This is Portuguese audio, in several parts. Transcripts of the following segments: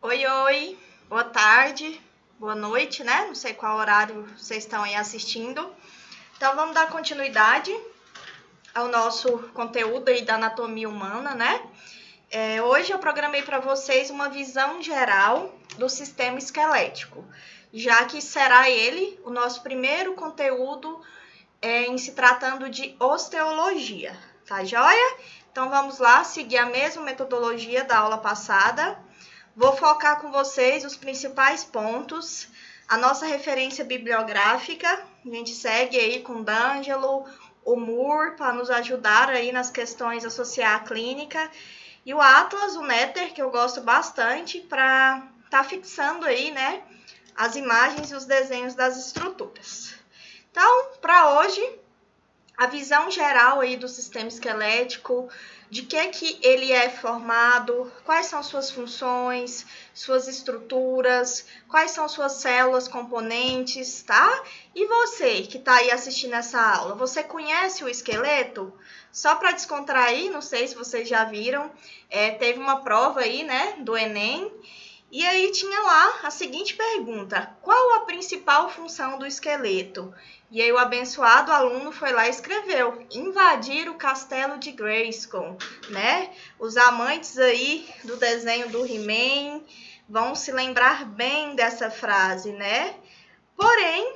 Oi, oi, boa tarde, boa noite, né? Não sei qual horário vocês estão aí assistindo. Então, vamos dar continuidade ao nosso conteúdo aí da anatomia humana, né? Hoje eu programei para vocês uma visão geral do sistema esquelético, já que será ele o nosso primeiro conteúdo em se tratando de osteologia, tá joia? Então, vamos lá, seguir a mesma metodologia da aula passada. Vou focar com vocês os principais pontos, a nossa referência bibliográfica, a gente segue aí com o D'Angelo, o Moore, para nos ajudar aí nas questões associadas à clínica, e o Atlas, o Netter, que eu gosto bastante, para estar fixando aí, né, as imagens e os desenhos das estruturas. Então, para hoje, a visão geral aí do sistema esquelético, de que ele é formado, quais são suas funções, suas estruturas, quais são suas células componentes, tá? E você que está aí assistindo essa aula, você conhece o esqueleto? Só para descontrair, não sei se vocês já viram, teve uma prova aí, né, do Enem, e aí tinha lá a seguinte pergunta: qual a principal função do esqueleto? E aí o abençoado aluno foi lá e escreveu: invadir o castelo de Grayskull, né? Os amantes aí do desenho do He-Man vão se lembrar bem dessa frase, né? Porém,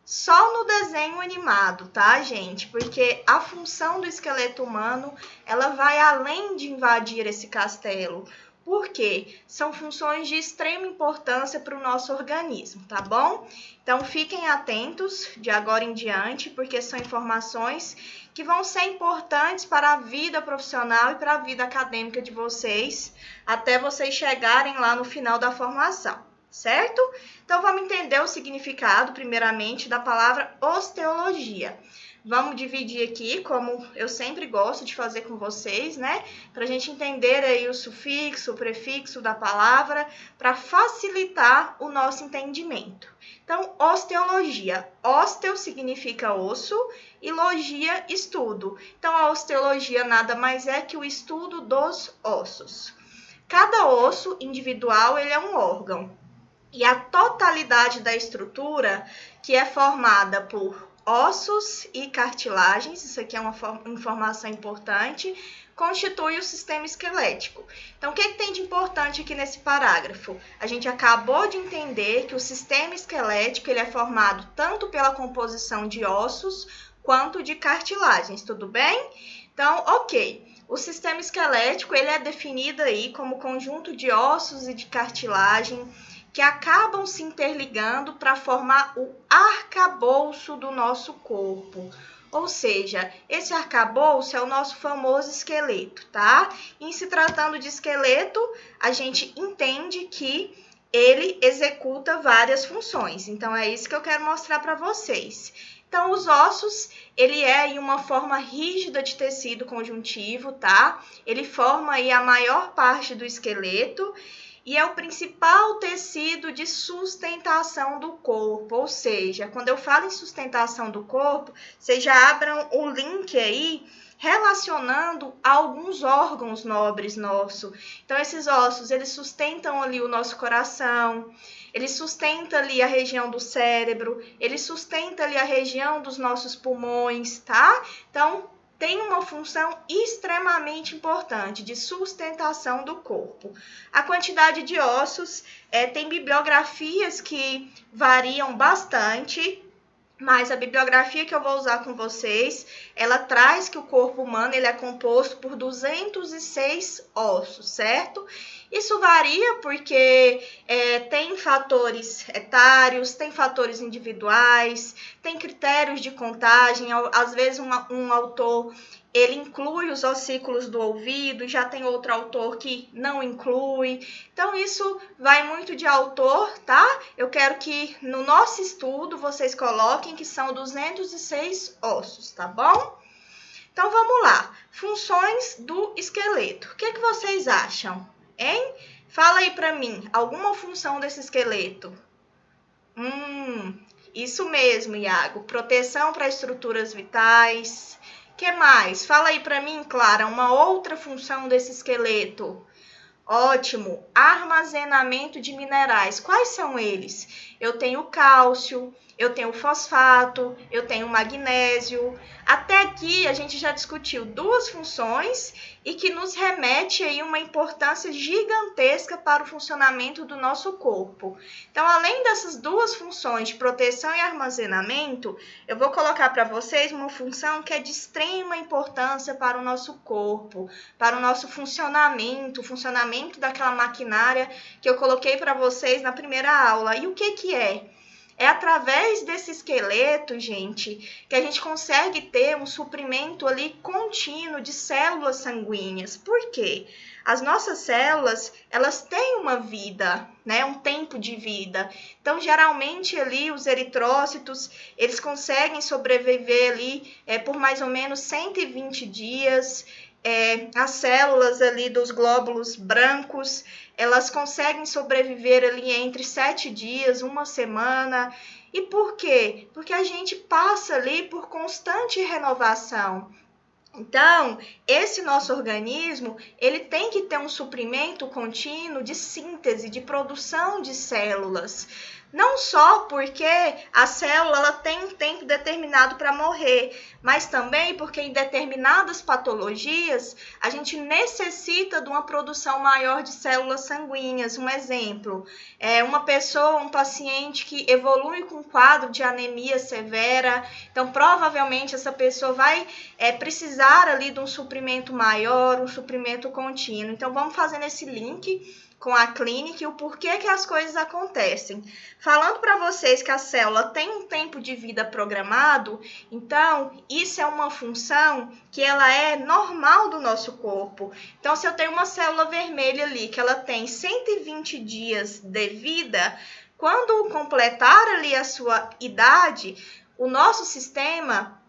só no desenho animado, tá, gente? Porque a função do esqueleto humano, ela vai além de invadir esse castelo. Por quê? São funções de extrema importância para o nosso organismo, tá bom? Então, fiquem atentos de agora em diante, porque são informações que vão ser importantes para a vida profissional e para a vida acadêmica de vocês, até vocês chegarem lá no final da formação, certo? Então, vamos entender o significado, primeiramente, da palavra osteologia. Vamos dividir aqui, como eu sempre gosto de fazer com vocês, né? Para a gente entender aí o sufixo, o prefixo da palavra, para facilitar o nosso entendimento. Então, osteologia. Osteo significa osso e logia, estudo. Então, a osteologia nada mais é que o estudo dos ossos. Cada osso individual, ele é um órgão. E a totalidade da estrutura, que é formada por ossos e cartilagens, isso aqui é uma informação importante, constitui o sistema esquelético. Então, o que tem de importante aqui nesse parágrafo? A gente acabou de entender que o sistema esquelético ele é formado tanto pela composição de ossos quanto de cartilagens, tudo bem? Então, ok. O sistema esquelético ele é definido aí como conjunto de ossos e de cartilagem que acabam se interligando para formar o arcabouço do nosso corpo. Ou seja, esse arcabouço é o nosso famoso esqueleto, tá? Em se tratando de esqueleto, a gente entende que ele executa várias funções. Então, é isso que eu quero mostrar para vocês. Então, os ossos, ele é aí uma forma rígida de tecido conjuntivo, tá? Ele forma aí a maior parte do esqueleto e é o principal tecido de sustentação do corpo. Ou seja, quando eu falo em sustentação do corpo, vocês já abram o link aí relacionando a alguns órgãos nobres nossos. Então, esses ossos, eles sustentam ali o nosso coração, ele sustenta ali a região do cérebro, ele sustenta ali a região dos nossos pulmões, tá? Então, tem uma função extremamente importante de sustentação do corpo. A quantidade de ossos, tem bibliografias que variam bastante, mas a bibliografia que eu vou usar com vocês, ela traz que o corpo humano ele é composto por 206 ossos, certo? Isso varia porque tem fatores etários, tem fatores individuais, tem critérios de contagem. Às vezes um autor ele inclui os ossículos do ouvido, já tem outro autor que não inclui. Então, isso vai muito de autor, tá? Eu quero que no nosso estudo vocês coloquem que são 206 ossos, tá bom? Então, vamos lá. Funções do esqueleto. O que vocês acham, hein? Fala aí para mim, alguma função desse esqueleto? Isso mesmo, Iago. Proteção para estruturas vitais. Que mais? Fala aí para mim, Clara, uma outra função desse esqueleto. Ótimo. Armazenamento de minerais. Quais são eles? Eu tenho cálcio, eu tenho fosfato, eu tenho magnésio. Até aqui a gente já discutiu duas funções e que nos remete aí uma importância gigantesca para o funcionamento do nosso corpo. Então, além dessas duas funções de proteção e armazenamento, eu vou colocar para vocês uma função que é de extrema importância para o nosso corpo, para o nosso funcionamento, o funcionamento daquela maquinária que eu coloquei para vocês na primeira aula. E o que é? É através desse esqueleto, gente, que a gente consegue ter um suprimento ali contínuo de células sanguíneas. Por quê? As nossas células, elas têm uma vida, né? Um tempo de vida. Então, geralmente ali os eritrócitos, eles conseguem sobreviver ali por mais ou menos 120 dias. As células ali dos glóbulos brancos, elas conseguem sobreviver ali entre 7 dias, uma semana. E por quê? Porque a gente passa ali por constante renovação. Então, esse nosso organismo, ele tem que ter um suprimento contínuo de síntese, de produção de células. Não só porque a célula ela tem um tempo determinado para morrer, mas também porque em determinadas patologias a gente necessita de uma produção maior de células sanguíneas. Um exemplo, uma pessoa, um paciente que evolui com um quadro de anemia severa, então provavelmente essa pessoa vai precisar ali de um suprimento maior, um suprimento contínuo. Então vamos fazendo esse link com a clínica e o porquê que as coisas acontecem. Falando para vocês que a célula tem um tempo de vida programado, então isso é uma função que ela é normal do nosso corpo. Então, se eu tenho uma célula vermelha ali, que ela tem 120 dias de vida, quando completar ali a sua idade, o nosso sistema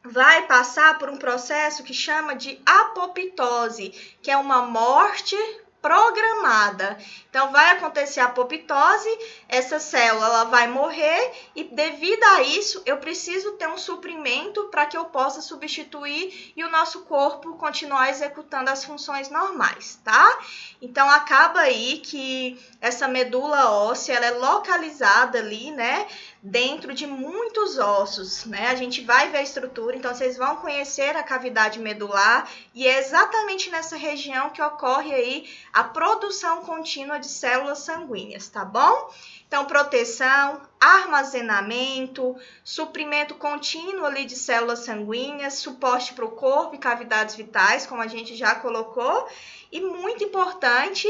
vai passar por um processo que chama de apoptose, que é uma morte programada. Então, vai acontecer a apoptose, essa célula ela vai morrer e, devido a isso, eu preciso ter um suprimento para que eu possa substituir e o nosso corpo continuar executando as funções normais, tá? Então, acaba aí que essa medula óssea, ela é localizada ali, né, dentro de muitos ossos, né? A gente vai ver a estrutura, então vocês vão conhecer a cavidade medular e é exatamente nessa região que ocorre aí a produção contínua de células sanguíneas, tá bom? Então, proteção, armazenamento, suprimento contínuo ali de células sanguíneas, suporte para o corpo e cavidades vitais, como a gente já colocou, e muito importante,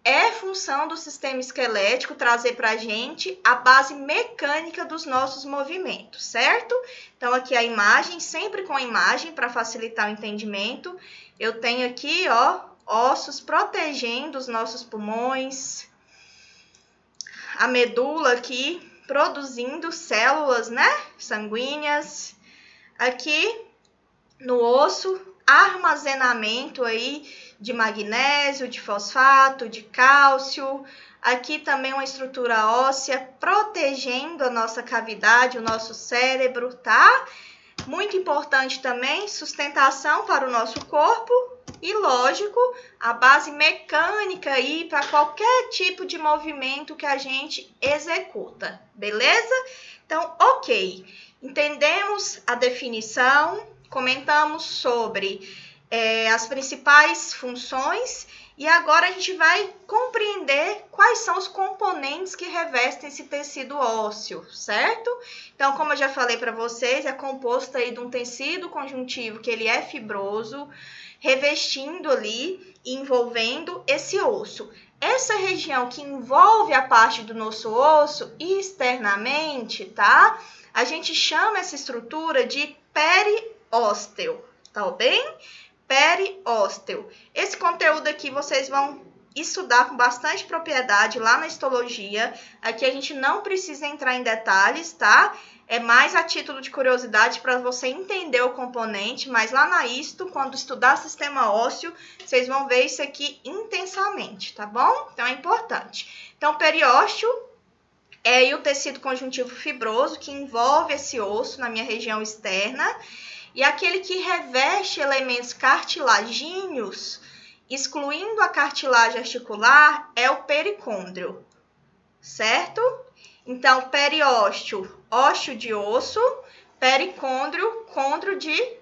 é função do sistema esquelético trazer para a gente a base mecânica dos nossos movimentos, certo? Então, aqui a imagem, sempre com a imagem para facilitar o entendimento. Eu tenho aqui, ó, ossos protegendo os nossos pulmões, a medula aqui produzindo células, né, sanguíneas. Aqui no osso, armazenamento aí de magnésio, de fosfato, de cálcio. Aqui também uma estrutura óssea protegendo a nossa cavidade, o nosso cérebro, tá? Muito importante também, sustentação para o nosso corpo e, lógico, a base mecânica aí para qualquer tipo de movimento que a gente executa, beleza? Então, ok, entendemos a definição, comentamos sobre as principais funções e agora a gente vai compreender quais são os componentes que revestem esse tecido ósseo, certo? Então, como eu já falei para vocês, é composto aí de um tecido conjuntivo que ele é fibroso, revestindo ali e envolvendo esse osso. Essa região que envolve a parte do nosso osso externamente, tá? A gente chama essa estrutura de periósteo, tá bem? Periósteo. Esse conteúdo aqui vocês vão estudar com bastante propriedade lá na histologia. Aqui a gente não precisa entrar em detalhes, tá? É mais a título de curiosidade para você entender o componente, mas lá na histo, quando estudar sistema ósseo, vocês vão ver isso aqui intensamente, tá bom? Então é importante. Então, periósteo é o tecido conjuntivo fibroso que envolve esse osso na minha região externa. E aquele que reveste elementos cartilagíneos excluindo a cartilagem articular, é o pericôndrio, certo? Então, periósteo, ósseo de osso, pericôndrio, côndrio de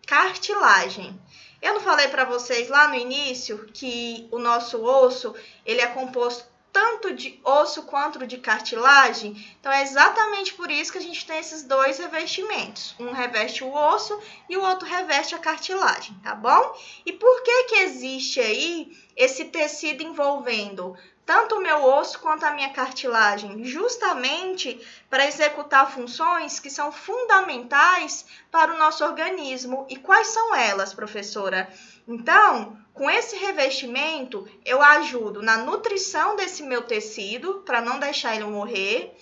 cartilagem. Eu não falei para vocês lá no início que o nosso osso, ele é composto tanto de osso quanto de cartilagem? Então, é exatamente por isso que a gente tem esses dois revestimentos. Um reveste o osso e o outro reveste a cartilagem, tá bom? E por que existe aí esse tecido envolvendo tanto o meu osso quanto a minha cartilagem? Justamente para executar funções que são fundamentais para o nosso organismo. E quais são elas, professora? Então, com esse revestimento, eu ajudo na nutrição desse meu tecido, para não deixar ele morrer.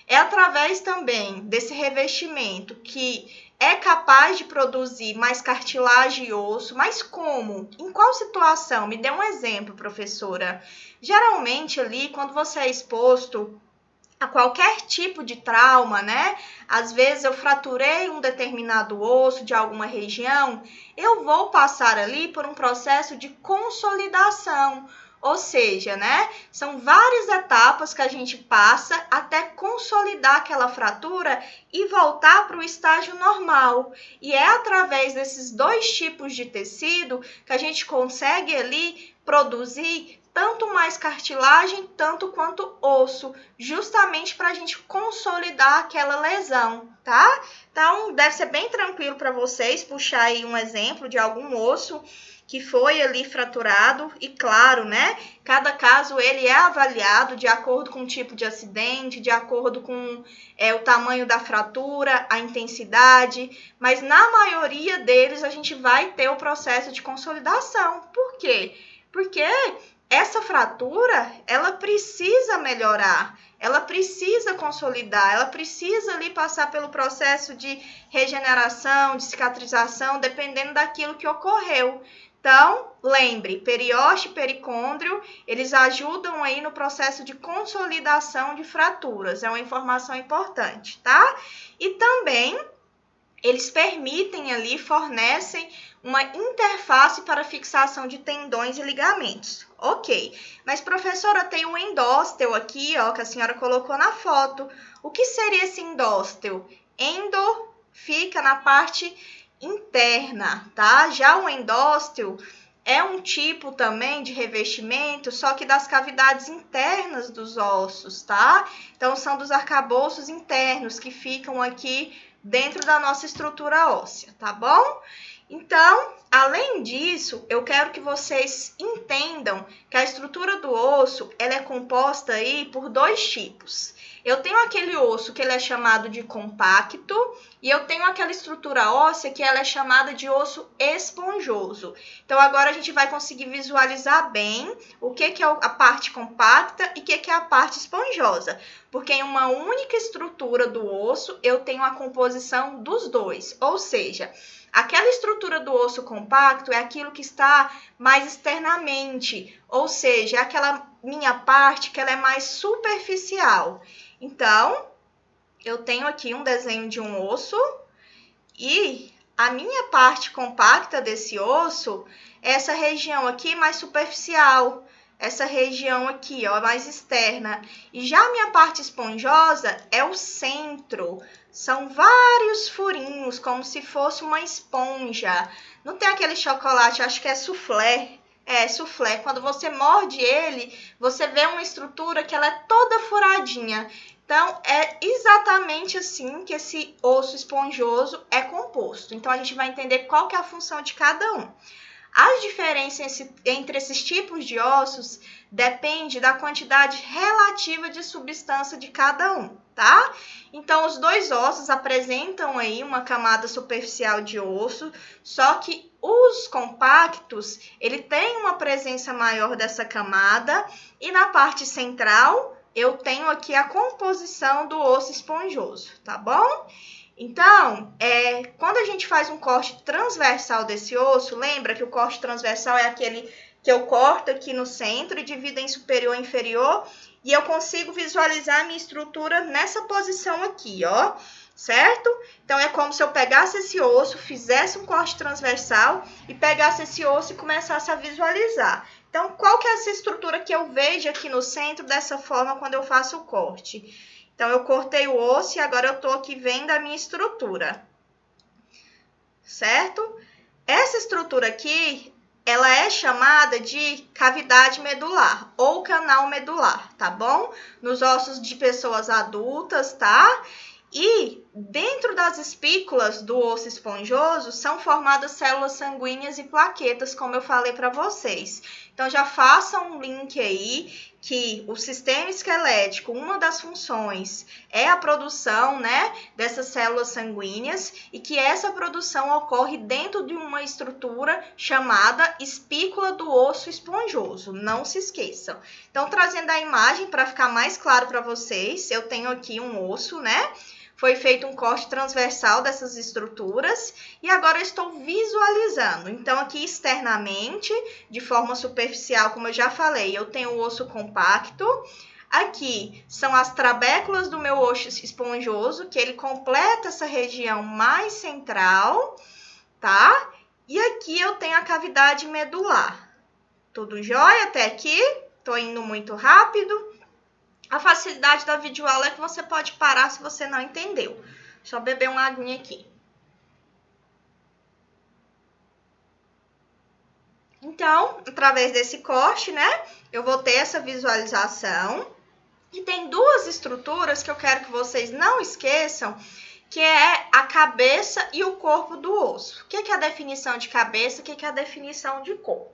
É através também desse revestimento que é capaz de produzir mais cartilagem e osso. Mas como? Em qual situação? Me dê um exemplo, professora. Geralmente ali, quando você é exposto a qualquer tipo de trauma, né? Às vezes eu fraturei um determinado osso de alguma região, eu vou passar ali por um processo de consolidação. Ou seja, né? São várias etapas que a gente passa até consolidar aquela fratura e voltar para o estágio normal. E é através desses dois tipos de tecido que a gente consegue ali produzir tanto mais cartilagem, tanto quanto osso, justamente para a gente consolidar aquela lesão, tá? Então, deve ser bem tranquilo para vocês puxar aí um exemplo de algum osso que foi ali fraturado e, claro, né? Cada caso ele é avaliado de acordo com o tipo de acidente, de acordo com o tamanho da fratura, a intensidade, mas na maioria deles a gente vai ter o processo de consolidação. Por quê? Porque essa fratura, ela precisa melhorar, ela precisa consolidar, ela precisa ali passar pelo processo de regeneração, de cicatrização, dependendo daquilo que ocorreu. Então, lembre, periósteo e pericôndrio, eles ajudam aí no processo de consolidação de fraturas, é uma informação importante, tá? E também eles permitem ali, fornecem uma interface para fixação de tendões e ligamentos. Ok, mas professora, tem um endósteo aqui, ó, que a senhora colocou na foto. O que seria esse endósteo? Endo fica na parte interna, tá? Já o endósteo é um tipo também de revestimento, só que das cavidades internas dos ossos, tá? Então, são dos arcabouços internos que ficam aqui dentro da nossa estrutura óssea, tá bom? Então, além disso, eu quero que vocês entendam que a estrutura do osso, ela é composta aí por dois tipos. Eu tenho aquele osso que ele é chamado de compacto e eu tenho aquela estrutura óssea que ela é chamada de osso esponjoso. Então, agora a gente vai conseguir visualizar bem o que é a parte compacta e o que é a parte esponjosa. Porque em uma única estrutura do osso, eu tenho a composição dos dois. Ou seja, aquela estrutura do osso compacto é aquilo que está mais externamente. Ou seja, é aquela minha parte que ela é mais superficial. Então, eu tenho aqui um desenho de um osso e a minha parte compacta desse osso é essa região aqui mais superficial. Essa região aqui, ó, mais externa. E já a minha parte esponjosa é o centro. São vários furinhos, como se fosse uma esponja. Não tem aquele chocolate, acho que é soufflé. É, soufflé. Quando você morde ele, você vê uma estrutura que ela é toda furadinha. Então, é exatamente assim que esse osso esponjoso é composto. Então, a gente vai entender qual que é a função de cada um. As diferenças entre esses tipos de ossos depende da quantidade relativa de substância de cada um, tá? Então, os dois ossos apresentam aí uma camada superficial de osso, só que os compactos, ele tem uma presença maior dessa camada e na parte central eu tenho aqui a composição do osso esponjoso, tá bom? Então, quando a gente faz um corte transversal desse osso, lembra que o corte transversal é aquele que eu corto aqui no centro e divido em superior e inferior, e eu consigo visualizar a minha estrutura nessa posição aqui, ó. certo? Então, é como se eu pegasse esse osso, fizesse um corte transversal e pegasse esse osso e começasse a visualizar. Então, qual que é essa estrutura que eu vejo aqui no centro dessa forma quando eu faço o corte? Então, eu cortei o osso e agora eu estou aqui vendo a minha estrutura, certo? Essa estrutura aqui, ela é chamada de cavidade medular ou canal medular, tá bom? Nos ossos de pessoas adultas, tá? E dentro das espículas do osso esponjoso são formadas células sanguíneas e plaquetas, como eu falei para vocês. Então já façam um link aí que o sistema esquelético, uma das funções é a produção, né, dessas células sanguíneas e que essa produção ocorre dentro de uma estrutura chamada espícula do osso esponjoso. Não se esqueçam. Então, trazendo a imagem para ficar mais claro para vocês, eu tenho aqui um osso, né? Foi feito um corte transversal dessas estruturas e agora eu estou visualizando. Então, aqui externamente, de forma superficial, como eu já falei, eu tenho o osso compacto. Aqui são as trabéculas do meu osso esponjoso, que ele completa essa região mais central, tá? E aqui eu tenho a cavidade medular. Tudo jóia até aqui? Tô indo muito rápido. A facilidade da videoaula é que você pode parar se você não entendeu. Só beber uma aguinha aqui. Então, através desse corte, né, eu vou ter essa visualização. E tem duas estruturas que eu quero que vocês não esqueçam, que é a cabeça e o corpo do osso. O que é a definição de cabeça? O que é a definição de corpo?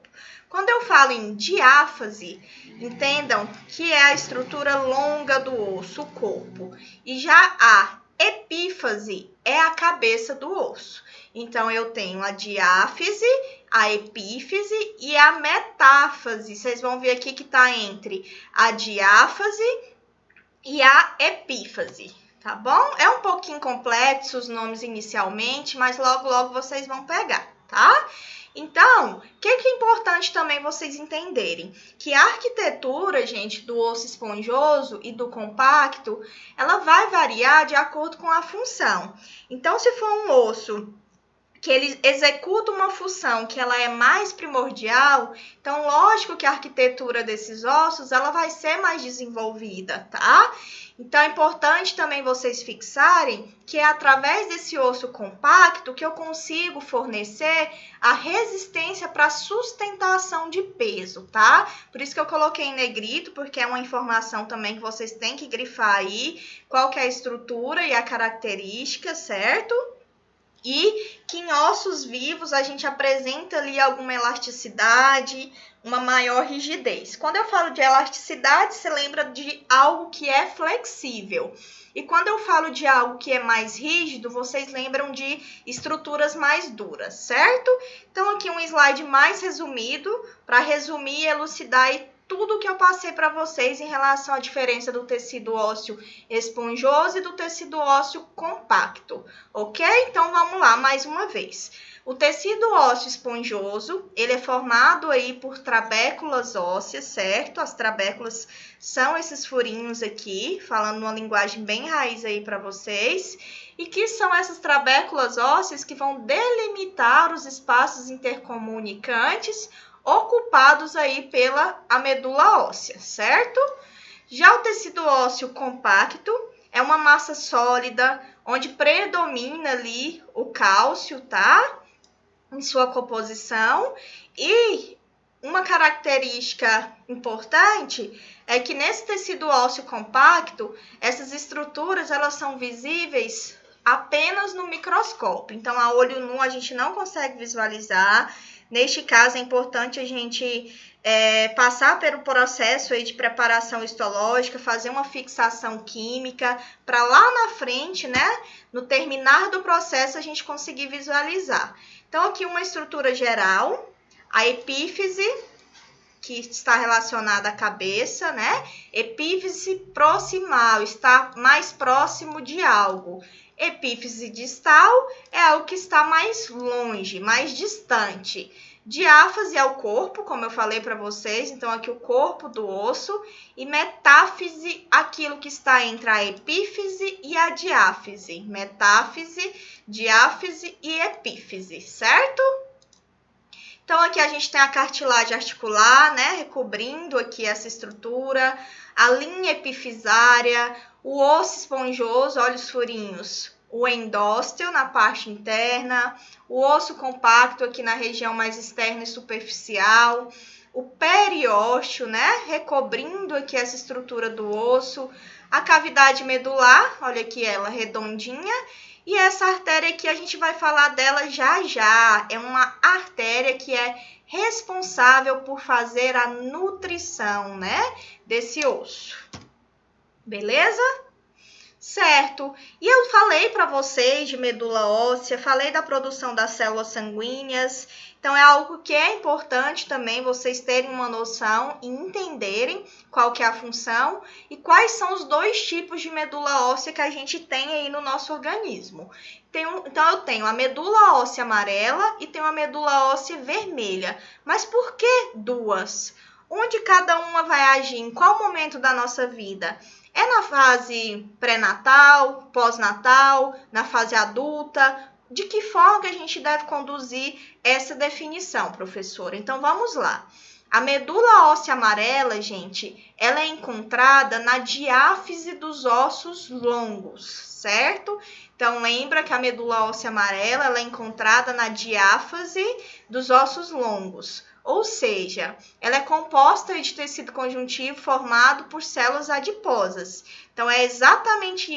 Quando eu falo em diáfase, entendam que é a estrutura longa do osso, o corpo. E já a epífase é a cabeça do osso. Então, eu tenho a diáfise, a epífise e a metáfase. Vocês vão ver aqui que está entre a diáfase e a epífase, tá bom? É um pouquinho complexo os nomes inicialmente, mas logo, logo vocês vão pegar, tá? Então, o que é importante também vocês entenderem? Que a arquitetura, gente, do osso esponjoso e do compacto, ela vai variar de acordo com a função. Então, se for um osso que ele executa uma função que ela é mais primordial, então lógico que a arquitetura desses ossos ela vai ser mais desenvolvida, tá? Então é importante também vocês fixarem que é através desse osso compacto que eu consigo fornecer a resistência para sustentação de peso, tá? Por isso que eu coloquei em negrito, porque é uma informação também que vocês têm que grifar aí, qual que é a estrutura e a característica, certo? E que em ossos vivos a gente apresenta ali alguma elasticidade, uma maior rigidez. Quando eu falo de elasticidade, você lembra de algo que é flexível. E quando eu falo de algo que é mais rígido, vocês lembram de estruturas mais duras, certo? Então, aqui um slide mais resumido, para resumir e elucidar tudo que eu passei para vocês em relação à diferença do tecido ósseo esponjoso e do tecido ósseo compacto, ok? Então, vamos lá mais uma vez. O tecido ósseo esponjoso, ele é formado aí por trabéculas ósseas, certo? As trabéculas são esses furinhos aqui, falando uma linguagem bem raiz aí para vocês. E que são essas trabéculas ósseas que vão delimitar os espaços intercomunicantes ocupados aí pela a medula óssea, certo? Já o tecido ósseo compacto é uma massa sólida, onde predomina ali o cálcio, tá? Em sua composição. E uma característica importante é que nesse tecido ósseo compacto, essas estruturas elas são visíveis apenas no microscópio. Então, a olho nu a gente não consegue visualizar. Neste caso, é importante a gente passar pelo processo aí de preparação histológica, fazer uma fixação química, para lá na frente, né, no terminar do processo, a gente conseguir visualizar. Então, aqui uma estrutura geral, a epífise, que está relacionada à cabeça, né? Epífise proximal, está mais próximo de algo. Epífise distal é algo que está mais longe, mais distante. Diáfase é o corpo, como eu falei para vocês, então aqui o corpo do osso, e metáfise, aquilo que está entre a epífise e a diáfise. Metáfise, diáfise e epífise, certo? Então, aqui a gente tem a cartilagem articular, né, recobrindo aqui essa estrutura, a linha epifisária, o osso esponjoso, olha os furinhos, o endósteo na parte interna, o osso compacto aqui na região mais externa e superficial, o periósteo, né, recobrindo aqui essa estrutura do osso, a cavidade medular, olha aqui ela redondinha, e essa artéria aqui a gente vai falar dela já já, é uma artéria que é responsável por fazer a nutrição, né, desse osso. Beleza? Certo. E eu falei para vocês de medula óssea, falei da produção das células sanguíneas. Então, é algo que é importante também vocês terem uma noção e entenderem qual que é a função e quais são os dois tipos de medula óssea que a gente tem aí no nosso organismo. Então, eu tenho a medula óssea amarela e tenho a medula óssea vermelha. Mas por que duas? Onde cada uma vai agir? Em qual momento da nossa vida? É na fase pré-natal, pós-natal, na fase adulta? De que forma que a gente deve conduzir essa definição, professora? Então, vamos lá. A medula óssea amarela, gente, ela é encontrada na diáfise dos ossos longos, certo? Então, lembra que a medula óssea amarela ela é encontrada na diáfase dos ossos longos. Ou seja, ela é composta de tecido conjuntivo formado por células adiposas. Então, é exatamente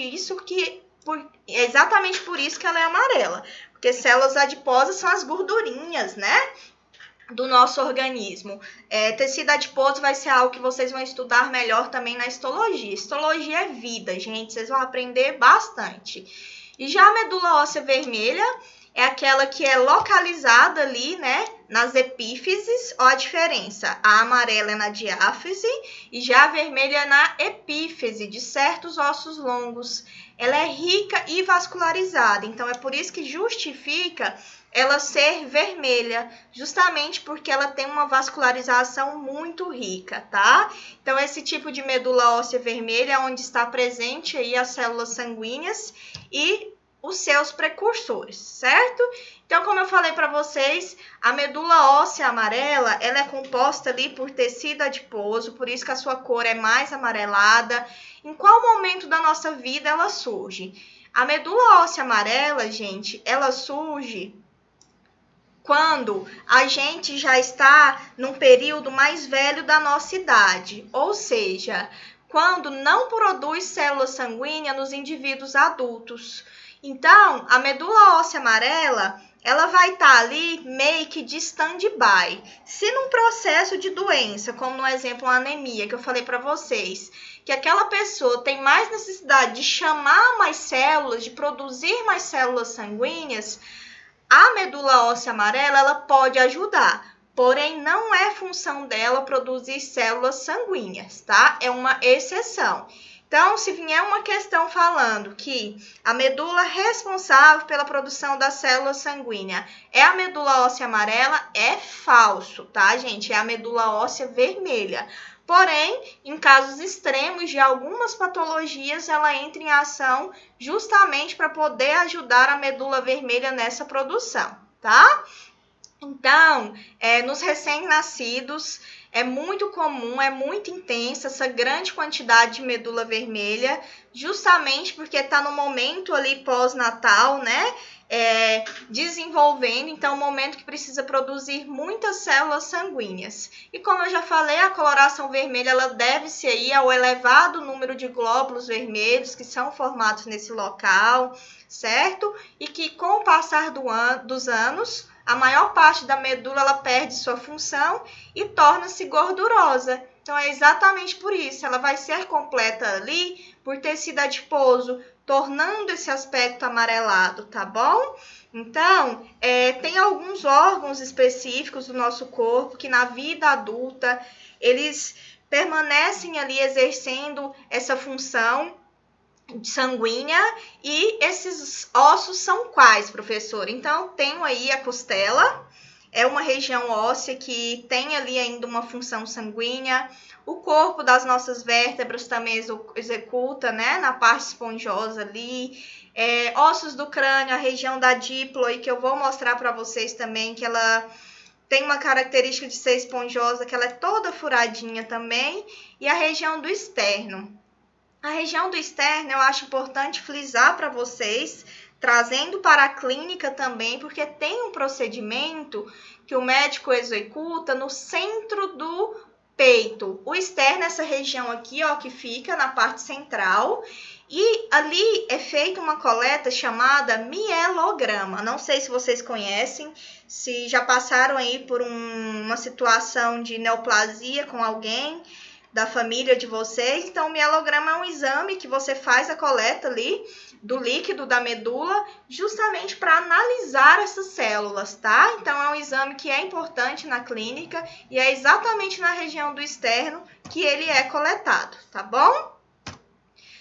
por isso que ela é amarela. Porque células adiposas são as gordurinhas, né, do nosso organismo. Tecido adiposo vai ser algo que vocês vão estudar melhor também na histologia. Histologia é vida, gente. Vocês vão aprender bastante. E já a medula óssea vermelha é aquela que é localizada ali, né, nas epífises. Ó a diferença, a amarela é na diáfise e já a vermelha é na epífise de certos ossos longos. Ela é rica e vascularizada, então é por isso que justifica ela ser vermelha, justamente porque ela tem uma vascularização muito rica, tá? Então, esse tipo de medula óssea vermelha é onde está presente aí as células sanguíneas e os seus precursores, certo? Então, como eu falei para vocês, a medula óssea amarela, ela é composta ali por tecido adiposo, por isso que a sua cor é mais amarelada. Em qual momento da nossa vida ela surge? A medula óssea amarela, gente, ela surge quando a gente já está num período mais velho da nossa idade, ou seja, quando não produz célula sanguínea nos indivíduos adultos. Então, a medula óssea amarela, ela vai estar ali meio que de stand-by. Se num processo de doença, como no exemplo a anemia que eu falei para vocês, que aquela pessoa tem mais necessidade de chamar mais células, de produzir mais células sanguíneas, a medula óssea amarela ela pode ajudar, porém não é função dela produzir células sanguíneas, tá? É uma exceção. Então, se vier uma questão falando que a medula responsável pela produção da célula sanguínea é a medula óssea amarela, é falso, tá, gente? É a medula óssea vermelha. Porém, em casos extremos de algumas patologias, ela entra em ação justamente para poder ajudar a medula vermelha nessa produção, tá? Então, nos recém-nascidos, é muito comum, é muito intensa essa grande quantidade de medula vermelha, justamente porque está no momento ali pós-natal, né? Desenvolvendo, então, o momento que precisa produzir muitas células sanguíneas. E como eu já falei, a coloração vermelha, ela deve-se aí ao elevado número de glóbulos vermelhos que são formados nesse local, certo? E que com o passar dos anos, a maior parte da medula ela perde sua função e torna-se gordurosa. Então, é exatamente por isso. Ela vai ser completa ali por tecido adiposo, tornando esse aspecto amarelado, tá bom? Então, tem alguns órgãos específicos do nosso corpo que na vida adulta, eles permanecem ali exercendo essa função sanguínea. E esses ossos são quais, professor? Então, tenho aí a costela é uma região óssea que tem ali ainda uma função sanguínea. O corpo das nossas vértebras também executa, né, na parte esponjosa ali. Ossos do crânio, a região da díploide, que eu vou mostrar para vocês também, que ela tem uma característica de ser esponjosa, que ela é toda furadinha também. E a região do externo. A região do externo eu acho importante frisar para vocês, trazendo para a clínica também, porque tem um procedimento que o médico executa no centro do peito. O externo é essa região aqui, ó, que fica na parte central, e ali é feita uma coleta chamada mielograma. Não sei se vocês conhecem, se já passaram aí por uma situação de neoplasia com alguém da família de vocês. Então, o mielograma é um exame que você faz a coleta ali do líquido da medula, justamente para analisar essas células, tá? Então, é um exame que é importante na clínica e é exatamente na região do externo que ele é coletado, tá bom?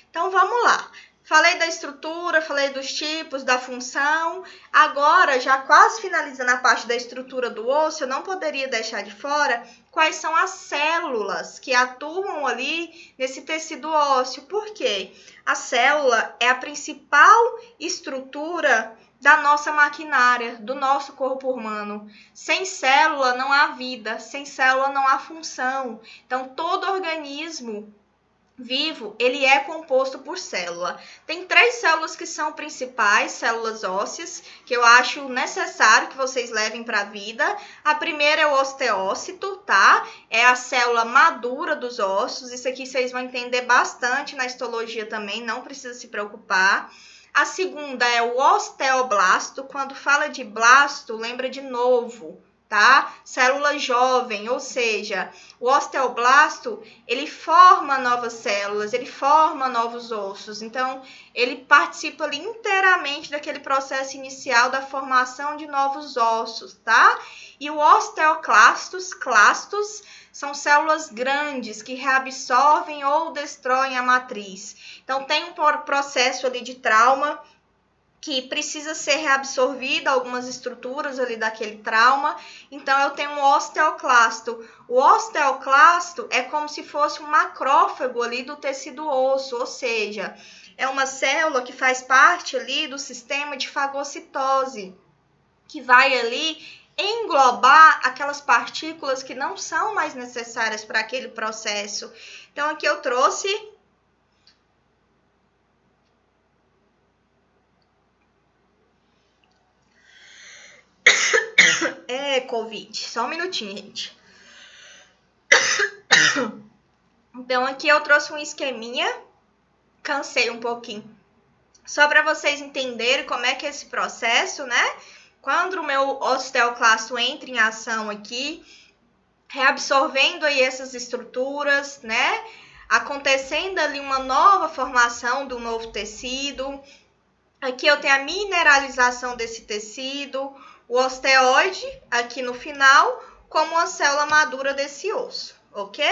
Então, vamos lá. Falei da estrutura, falei dos tipos, da função. Agora, já quase finalizando a parte da estrutura do osso, eu não poderia deixar de fora quais são as células que atuam ali nesse tecido ósseo. Por quê? A célula é a principal estrutura da nossa maquinária, do nosso corpo humano. Sem célula não há vida, sem célula não há função. Então, todo organismo vivo, ele é composto por célula. Tem 3 células que são principais, células ósseas, que eu acho necessário que vocês levem para a vida. A primeira é o osteócito, tá? É a célula madura dos ossos. Isso aqui vocês vão entender bastante na histologia também, não precisa se preocupar. A segunda é o osteoblasto. Quando fala de blasto, lembra de novo, tá? Célula jovem, ou seja, o osteoblasto, ele forma novas células, ele forma novos ossos. Então, ele participa ali inteiramente daquele processo inicial da formação de novos ossos, tá? E o osteoclastos, clastos, são células grandes que reabsorvem ou destroem a matriz. Então, tem um processo ali de trauma que precisa ser reabsorvida algumas estruturas ali daquele trauma. Então, eu tenho um osteoclasto. O osteoclasto é como se fosse um macrófago ali do tecido osso, ou seja, é uma célula que faz parte ali do sistema de fagocitose, que vai ali englobar aquelas partículas que não são mais necessárias para aquele processo. Então, aqui eu trouxe Covid. Só um minutinho, gente. Então, aqui eu trouxe um esqueminha. Cansei um pouquinho. Só para vocês entenderem como é que é esse processo, né? Quando o meu osteoclasto entra em ação aqui, reabsorvendo aí essas estruturas, né? Acontecendo ali uma nova formação do novo tecido. Aqui eu tenho a mineralização desse tecido, o osteoide aqui no final, como uma célula madura desse osso, ok?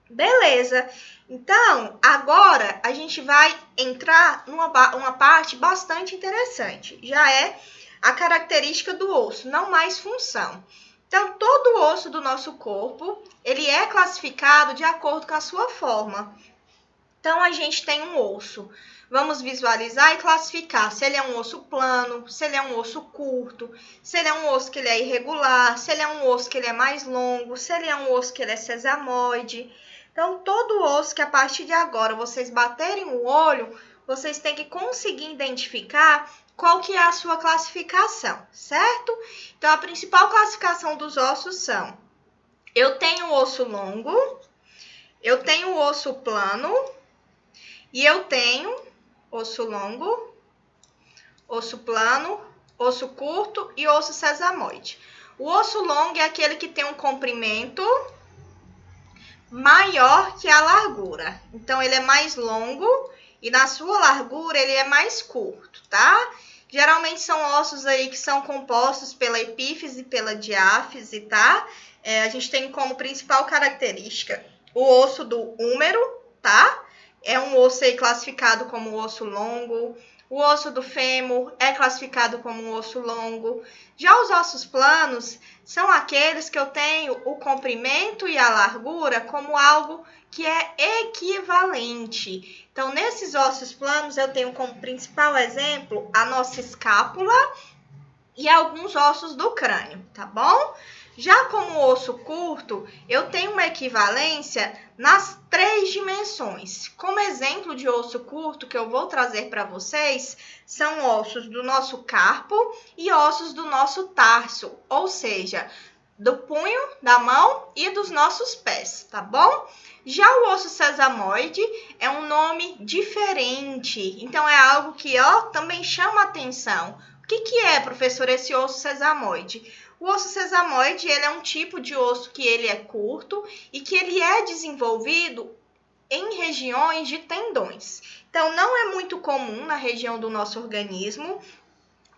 Beleza. Então, agora a gente vai entrar numa parte bastante interessante. Já é a característica do osso, não mais função. Então, todo o osso do nosso corpo, ele é classificado de acordo com a sua forma. Então, a gente tem um osso. Vamos visualizar e classificar se ele é um osso plano, se ele é um osso curto, se ele é um osso que ele é irregular, se ele é um osso que ele é mais longo, se ele é um osso que ele é sesamoide. Então, todo osso que a partir de agora vocês baterem o olho, vocês têm que conseguir identificar qual que é a sua classificação, certo? Então, a principal classificação dos ossos são: eu tenho o osso longo, eu tenho o osso plano, e eu tenho osso longo, osso plano, osso curto e osso sesamoide. O osso longo é aquele que tem um comprimento maior que a largura. Então, ele é mais longo e na sua largura ele é mais curto, tá? Geralmente são ossos aí que são compostos pela epífise e pela diáfise, tá? A gente tem como principal característica o osso do húmero, tá? É um osso aí classificado como osso longo. O osso do fêmur é classificado como um osso longo. Já os ossos planos são aqueles que eu tenho o comprimento e a largura como algo que é equivalente. Então, nesses ossos planos, eu tenho como principal exemplo a nossa escápula e alguns ossos do crânio, tá bom? Já como osso curto, eu tenho uma equivalência nas 3 dimensões. Como exemplo de osso curto que eu vou trazer para vocês, são ossos do nosso carpo e ossos do nosso tarso, ou seja, do punho, da mão e dos nossos pés, tá bom? Já o osso sesamoide é um nome diferente, então é algo que também chama atenção. O que é, professor, esse osso sesamoide? O osso sesamoide ele é um tipo de osso que ele é curto e que ele é desenvolvido em regiões de tendões. Então, não é muito comum na região do nosso organismo.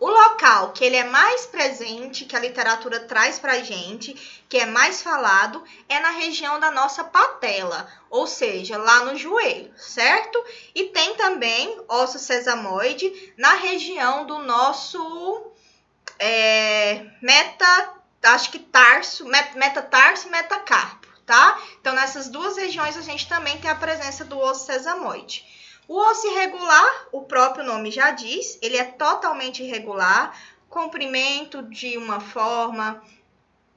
O local que ele é mais presente, que a literatura traz para a gente, que é mais falado, é na região da nossa patela, ou seja, lá no joelho, certo? E tem também osso sesamoide na região do nosso metatarso e metacarpo, tá? Então, nessas 2 regiões a gente também tem a presença do osso sesamoide. O osso irregular, o próprio nome já diz, ele é totalmente irregular, comprimento de uma forma,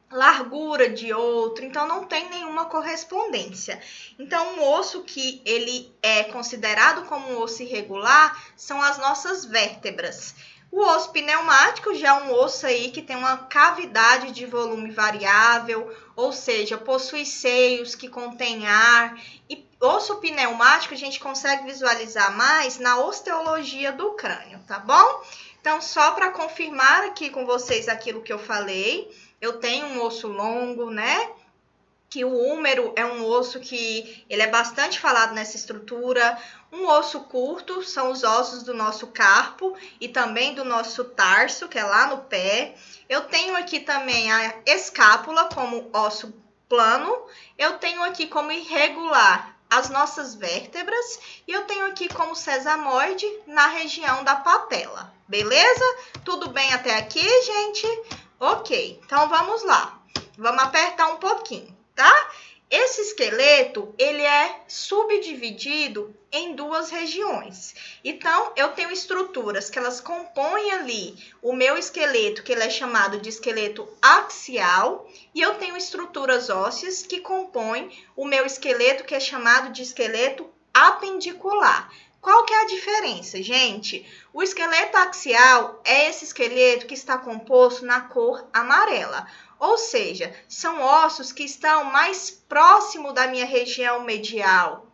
largura de outra, então não tem nenhuma correspondência. Então, um osso que ele é considerado como um osso irregular são as nossas vértebras. O osso pneumático já é um osso aí que tem uma cavidade de volume variável, ou seja, possui seios que contêm ar. E osso pneumático a gente consegue visualizar mais na osteologia do crânio, tá bom? Então, só para confirmar aqui com vocês aquilo que eu falei, eu tenho um osso longo, né? Que o húmero é um osso que ele é bastante falado nessa estrutura. Um osso curto são os ossos do nosso carpo e também do nosso tarso, que é lá no pé. Eu tenho aqui também a escápula como osso plano. Eu tenho aqui como irregular as nossas vértebras e eu tenho aqui como sesamoide na região da patela. Beleza? Tudo bem até aqui, gente? Ok, então vamos lá. Vamos apertar um pouquinho, tá? Esse esqueleto, ele é subdividido em 2 regiões. Então, eu tenho estruturas que elas compõem ali o meu esqueleto, que ele é chamado de esqueleto axial, e eu tenho estruturas ósseas que compõem o meu esqueleto, que é chamado de esqueleto apendicular. Qual que é a diferença, gente? O esqueleto axial é esse esqueleto que está composto na cor amarela. Ou seja, são ossos que estão mais próximo da minha região medial,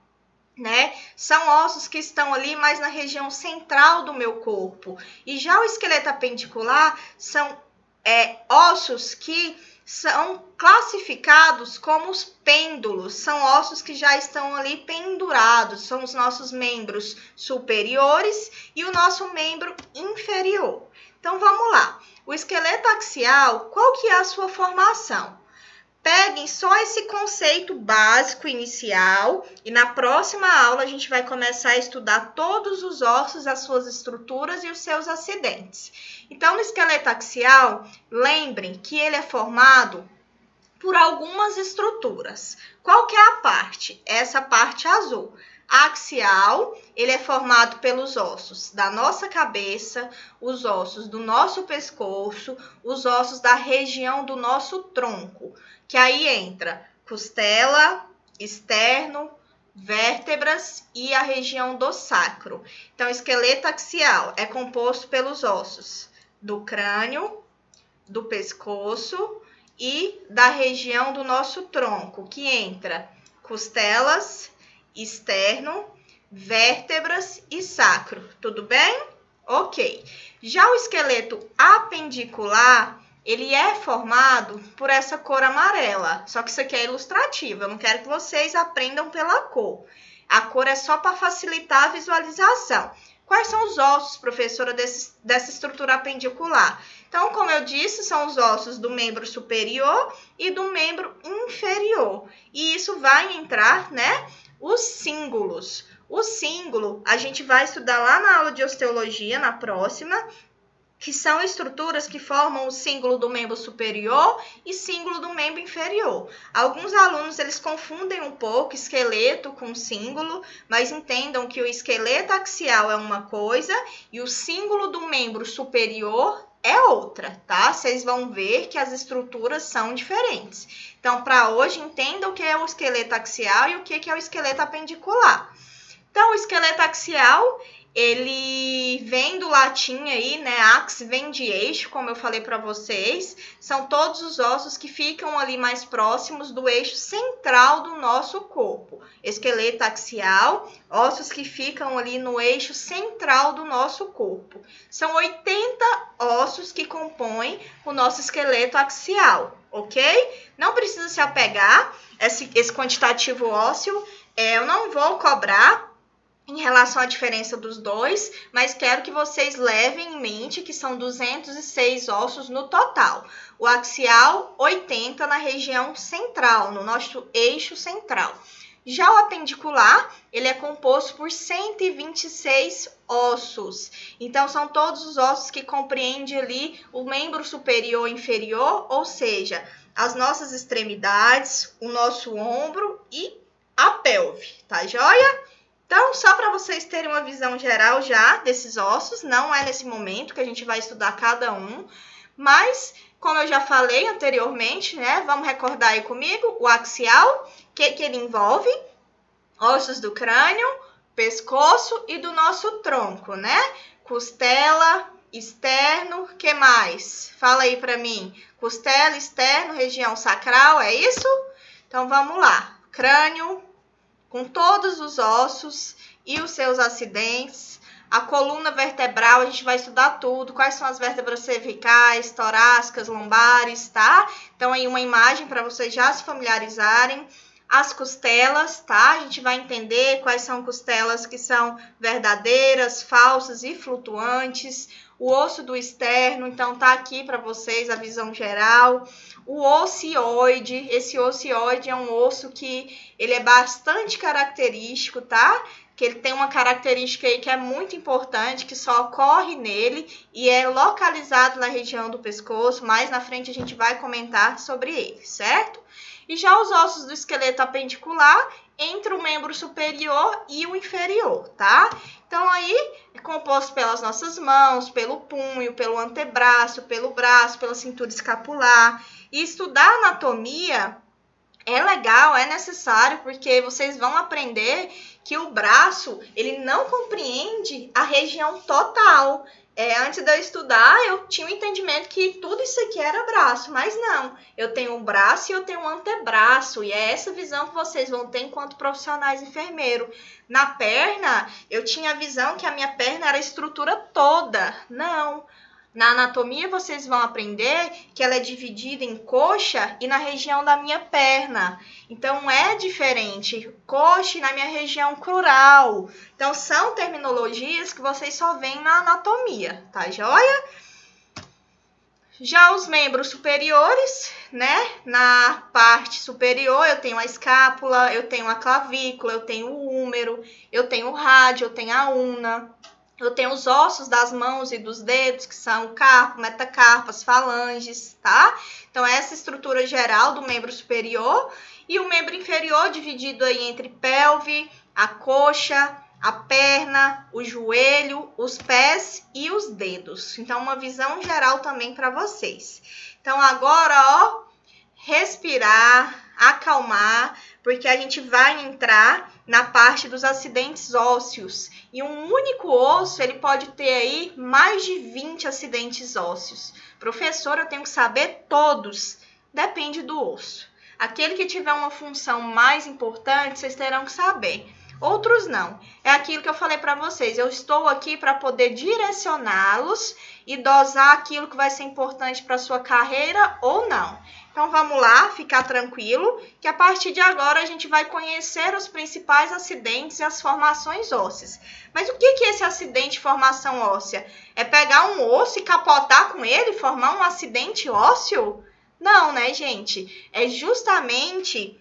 né? São ossos que estão ali mais na região central do meu corpo. E já o esqueleto apendicular são ossos que são classificados como os pêndulos, são ossos que já estão ali pendurados, são os nossos membros superiores e o nosso membro inferior. Então, vamos lá. O esqueleto axial, qual que é a sua formação? Peguem só esse conceito básico inicial e na próxima aula a gente vai começar a estudar todos os ossos, as suas estruturas e os seus acidentes. Então, no esqueleto axial, lembrem que ele é formado por algumas estruturas. Qual que é a parte? Essa parte azul. Axial, ele é formado pelos ossos da nossa cabeça, os ossos do nosso pescoço, os ossos da região do nosso tronco, que aí entra costela, externo, vértebras e a região do sacro. Então, o esqueleto axial é composto pelos ossos do crânio, do pescoço e da região do nosso tronco, que entra costelas, externo, vértebras e sacro. Tudo bem? Ok. Já o esqueleto apendicular, ele é formado por essa cor amarela. Só que isso aqui é ilustrativo. Eu não quero que vocês aprendam pela cor. A cor é só para facilitar a visualização. Quais são os ossos, professora, dessa estrutura apendicular? Então, como eu disse, são os ossos do membro superior e do membro inferior. E isso vai entrar, né? Os cíngulos. O símbolo, a gente vai estudar lá na aula de osteologia, na próxima, que são estruturas que formam o símbolo do membro superior e símbolo do membro inferior. Alguns alunos, eles confundem um pouco esqueleto com símbolo, mas entendam que o esqueleto axial é uma coisa e o símbolo do membro superior é outra, tá? Vocês vão ver que as estruturas são diferentes. Então, para hoje, entendam o que é o esqueleto axial e o que é o esqueleto apendicular. Então, o esqueleto axial, ele vem do latim aí, né? Ax vem de eixo, como eu falei para vocês. São todos os ossos que ficam ali mais próximos do eixo central do nosso corpo. Esqueleto axial, ossos que ficam ali no eixo central do nosso corpo. São 80 ossos que compõem o nosso esqueleto axial, ok? Não precisa se apegar esse quantitativo ósseo. Eu não vou cobrar em relação à diferença dos dois, mas quero que vocês levem em mente que são 206 ossos no total. O axial, 80 na região central, no nosso eixo central. Já o apendicular, ele é composto por 126 ossos. Então, são todos os ossos que compreendem ali o membro superior e inferior, ou seja, as nossas extremidades, o nosso ombro e a pelve, tá joia? Então, só para vocês terem uma visão geral já desses ossos, não é nesse momento que a gente vai estudar cada um, mas, como eu já falei anteriormente, né, vamos recordar aí comigo, o axial, que ele envolve ossos do crânio, pescoço e do nosso tronco, né? Costela, externo, que mais? Fala aí para mim. Costela, externo, região sacral, é isso? Então, vamos lá. Crânio, com todos os ossos e os seus acidentes. A coluna vertebral, a gente vai estudar tudo. Quais são as vértebras cervicais, torácicas, lombares, tá? Então, aí uma imagem para vocês já se familiarizarem. As costelas, tá? A gente vai entender quais são costelas que são verdadeiras, falsas e flutuantes. O osso do externo, então tá aqui para vocês a visão geral. O ocioide, esse ocioide é um osso que ele é bastante característico, tá? Que ele tem uma característica aí que é muito importante, que só ocorre nele e é localizado na região do pescoço. Mais na frente a gente vai comentar sobre ele, certo? E já os ossos do esqueleto apendicular, entre o membro superior e o inferior, tá? Então, aí é composto pelas nossas mãos, pelo punho, pelo antebraço, pelo braço, pela cintura escapular. E estudar anatomia é legal, é necessário, porque vocês vão aprender que o braço, ele não compreende a região total. Antes de eu estudar, eu tinha o entendimento que tudo isso aqui era braço, mas não. Eu tenho um braço e eu tenho um antebraço, e é essa visão que vocês vão ter enquanto profissionais enfermeiros. Na perna, eu tinha a visão que a minha perna era a estrutura toda. Não. Na anatomia, vocês vão aprender que ela é dividida em coxa e na região da minha perna. Então, é diferente. Coxa e na minha região crural. Então, são terminologias que vocês só veem na anatomia, tá joia? Já os membros superiores, né? Na parte superior, eu tenho a escápula, eu tenho a clavícula, eu tenho o húmero, eu tenho o rádio, eu tenho a una. Eu tenho os ossos das mãos e dos dedos, que são o carpo, metacarpo, as falanges, tá? Então, essa estrutura geral do membro superior. E o membro inferior dividido aí entre pelve, a coxa, a perna, o joelho, os pés e os dedos. Então, uma visão geral também para vocês. Então, agora, ó, respirar, acalmar, porque a gente vai entrar na parte dos acidentes ósseos. E um único osso, ele pode ter aí mais de 20 acidentes ósseos. Professor, eu tenho que saber todos. Depende do osso. Aquele que tiver uma função mais importante, vocês terão que saber. Outros não. É aquilo que eu falei para vocês. Eu estou aqui para poder direcioná-los e dosar aquilo que vai ser importante para a sua carreira ou não. Então, vamos lá, ficar tranquilo, que a partir de agora a gente vai conhecer os principais acidentes e as formações ósseas. Mas o que é esse acidente de formação óssea? É pegar um osso e capotar com ele e formar um acidente ósseo? Não, né, gente? É justamente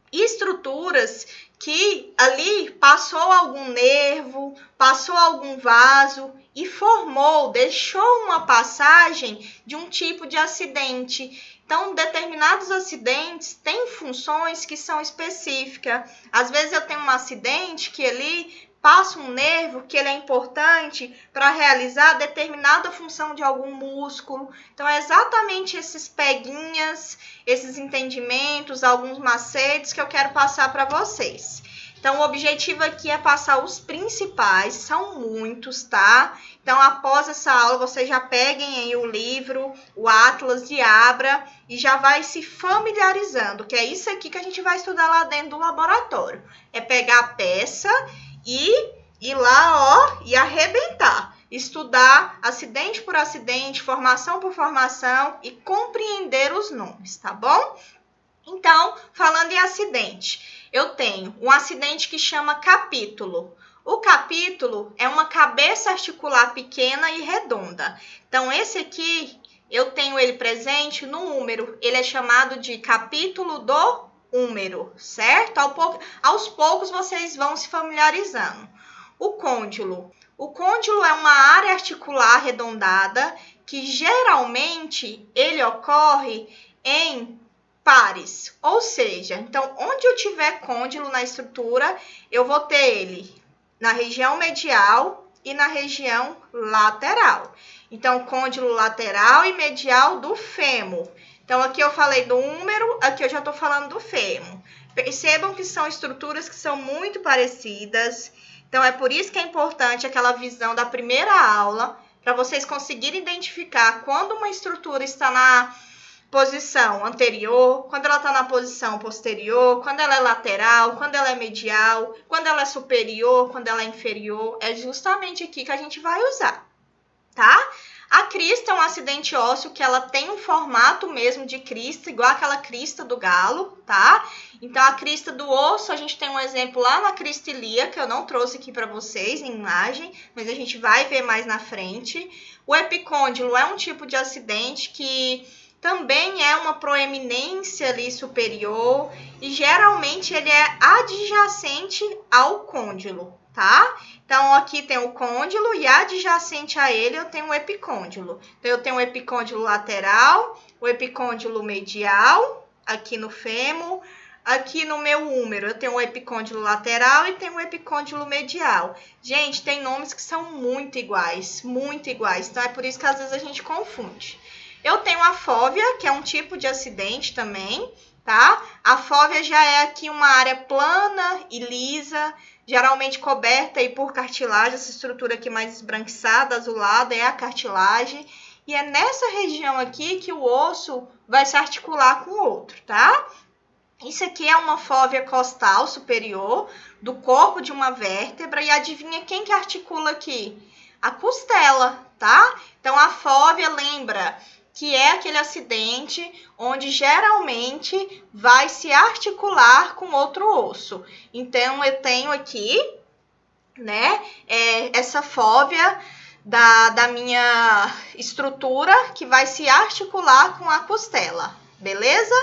estruturas que ali passou algum nervo, passou algum vaso e formou, deixou uma passagem de um tipo de acidente. Então, determinados acidentes têm funções que são específicas. Às vezes eu tenho um acidente que ali passa um nervo que ele é importante para realizar determinada função de algum músculo. Então, é exatamente esses peguinhas, esses entendimentos, alguns macetes que eu quero passar para vocês. Então, o objetivo aqui é passar os principais, são muitos, tá? Então, após essa aula, vocês já peguem aí o livro, o Atlas e abra e já vai se familiarizando, que é isso aqui que a gente vai estudar lá dentro do laboratório. É pegar a peça e ir lá, ó, e arrebentar. Estudar acidente por acidente, formação por formação e compreender os nomes, tá bom? Então, falando em acidente, eu tenho um acidente que chama capítulo. O capítulo é uma cabeça articular pequena e redonda. Então, esse aqui, eu tenho ele presente no úmero. Ele é chamado de capítulo do úmero, certo? Aos poucos, vocês vão se familiarizando. O côndilo. O côndilo é uma área articular arredondada que, geralmente, ele ocorre em pares, ou seja, então, onde eu tiver côndilo na estrutura, eu vou ter ele na região medial e na região lateral. Então, côndilo lateral e medial do fêmur. Então, aqui eu falei do úmero, aqui eu já estou falando do fêmur. Percebam que são estruturas que são muito parecidas. Então, é por isso que é importante aquela visão da primeira aula, para vocês conseguirem identificar quando uma estrutura está na posição anterior, quando ela está na posição posterior, quando ela é lateral, quando ela é medial, quando ela é superior, quando ela é inferior. É justamente aqui que a gente vai usar, tá? A crista é um acidente ósseo que ela tem um formato mesmo de crista, igual aquela crista do galo, tá? Então, a crista do osso, a gente tem um exemplo lá na crista ilíaca, eu não trouxe aqui para vocês em imagem, mas a gente vai ver mais na frente. O epicôndilo é um tipo de acidente que também é uma proeminência ali superior e geralmente ele é adjacente ao côndilo, tá? Então, aqui tem o côndilo e adjacente a ele eu tenho o epicôndilo. Então, eu tenho o epicôndilo lateral, o epicôndilo medial, aqui no fêmur. Aqui no meu úmero eu tenho o epicôndilo lateral e tenho o epicôndilo medial. Gente, tem nomes que são muito iguais, então é por isso que às vezes a gente confunde. Eu tenho a fóvea, que é um tipo de acidente também, tá? A fóvea já é aqui uma área plana e lisa, geralmente coberta aí por cartilagem, essa estrutura aqui mais esbranquiçada, azulada, é a cartilagem. E é nessa região aqui que o osso vai se articular com o outro, tá? Isso aqui é uma fóvea costal superior do corpo de uma vértebra. E adivinha quem que articula aqui? A costela, tá? Então, a fóvea, lembra que é aquele acidente onde geralmente vai se articular com outro osso. Então, eu tenho aqui, né, essa fóvea da minha estrutura que vai se articular com a costela, beleza?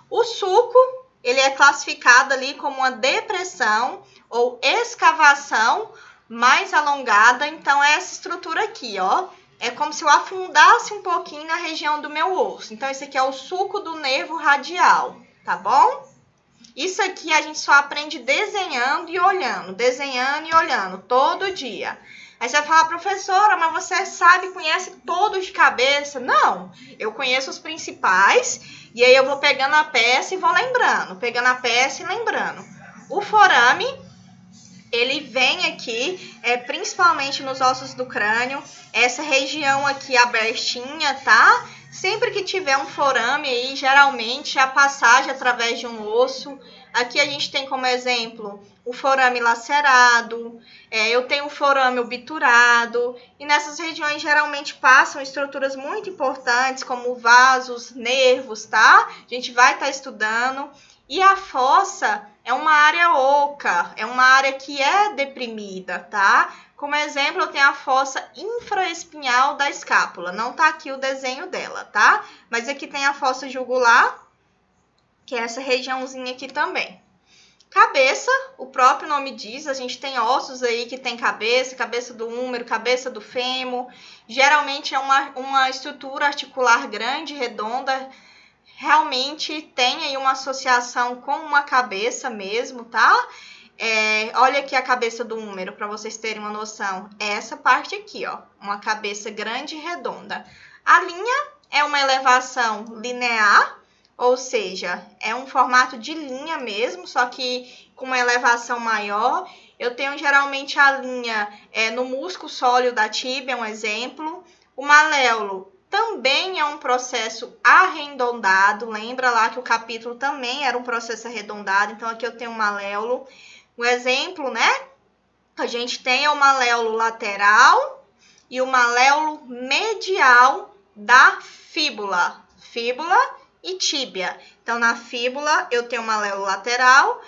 O sulco, ele é classificado ali como uma depressão ou escavação mais alongada. Então, é essa estrutura aqui, ó. É como se eu afundasse um pouquinho na região do meu osso. Então, esse aqui é o sulco do nervo radial, tá bom? Isso aqui a gente só aprende desenhando e olhando todo dia. Aí você vai falar, professora, mas você sabe, conhece todos de cabeça? Não, eu conheço os principais e aí eu vou pegando a peça e vou lembrando, O forame, ele vem aqui, principalmente nos ossos do crânio, essa região aqui abertinha, tá? Sempre que tiver um forame aí, geralmente é a passagem através de um osso. Aqui a gente tem como exemplo o forame lacerado, eu tenho o forame obturado, e nessas regiões geralmente passam estruturas muito importantes, como vasos, nervos, tá? A gente vai estar estudando. E a fossa é uma área oca, é uma área que é deprimida, tá? Como exemplo, eu tenho a fossa infraespinhal da escápula. Não tá aqui o desenho dela, tá? Mas aqui tem a fossa jugular, que é essa regiãozinha aqui também. Cabeça, o próprio nome diz, a gente tem ossos aí que tem cabeça, cabeça do húmero, cabeça do fêmur. Geralmente é uma estrutura articular grande, redonda, realmente tem aí uma associação com uma cabeça mesmo, tá? Olha aqui a cabeça do húmero, para vocês terem uma noção. É essa parte aqui, ó, uma cabeça grande e redonda. A linha é uma elevação linear, ou seja, é um formato de linha mesmo, só que com uma elevação maior. Eu tenho geralmente a linha no músculo sólido da tíbia, um exemplo. O maléolo também é um processo arredondado. Lembra lá que o capítulo também era um processo arredondado. Então, aqui eu tenho o maléolo. O exemplo, né? A gente tem o maléolo lateral e o maléolo medial da fíbula. Fíbula e tíbia. Então, na fíbula eu tenho o maléolo lateral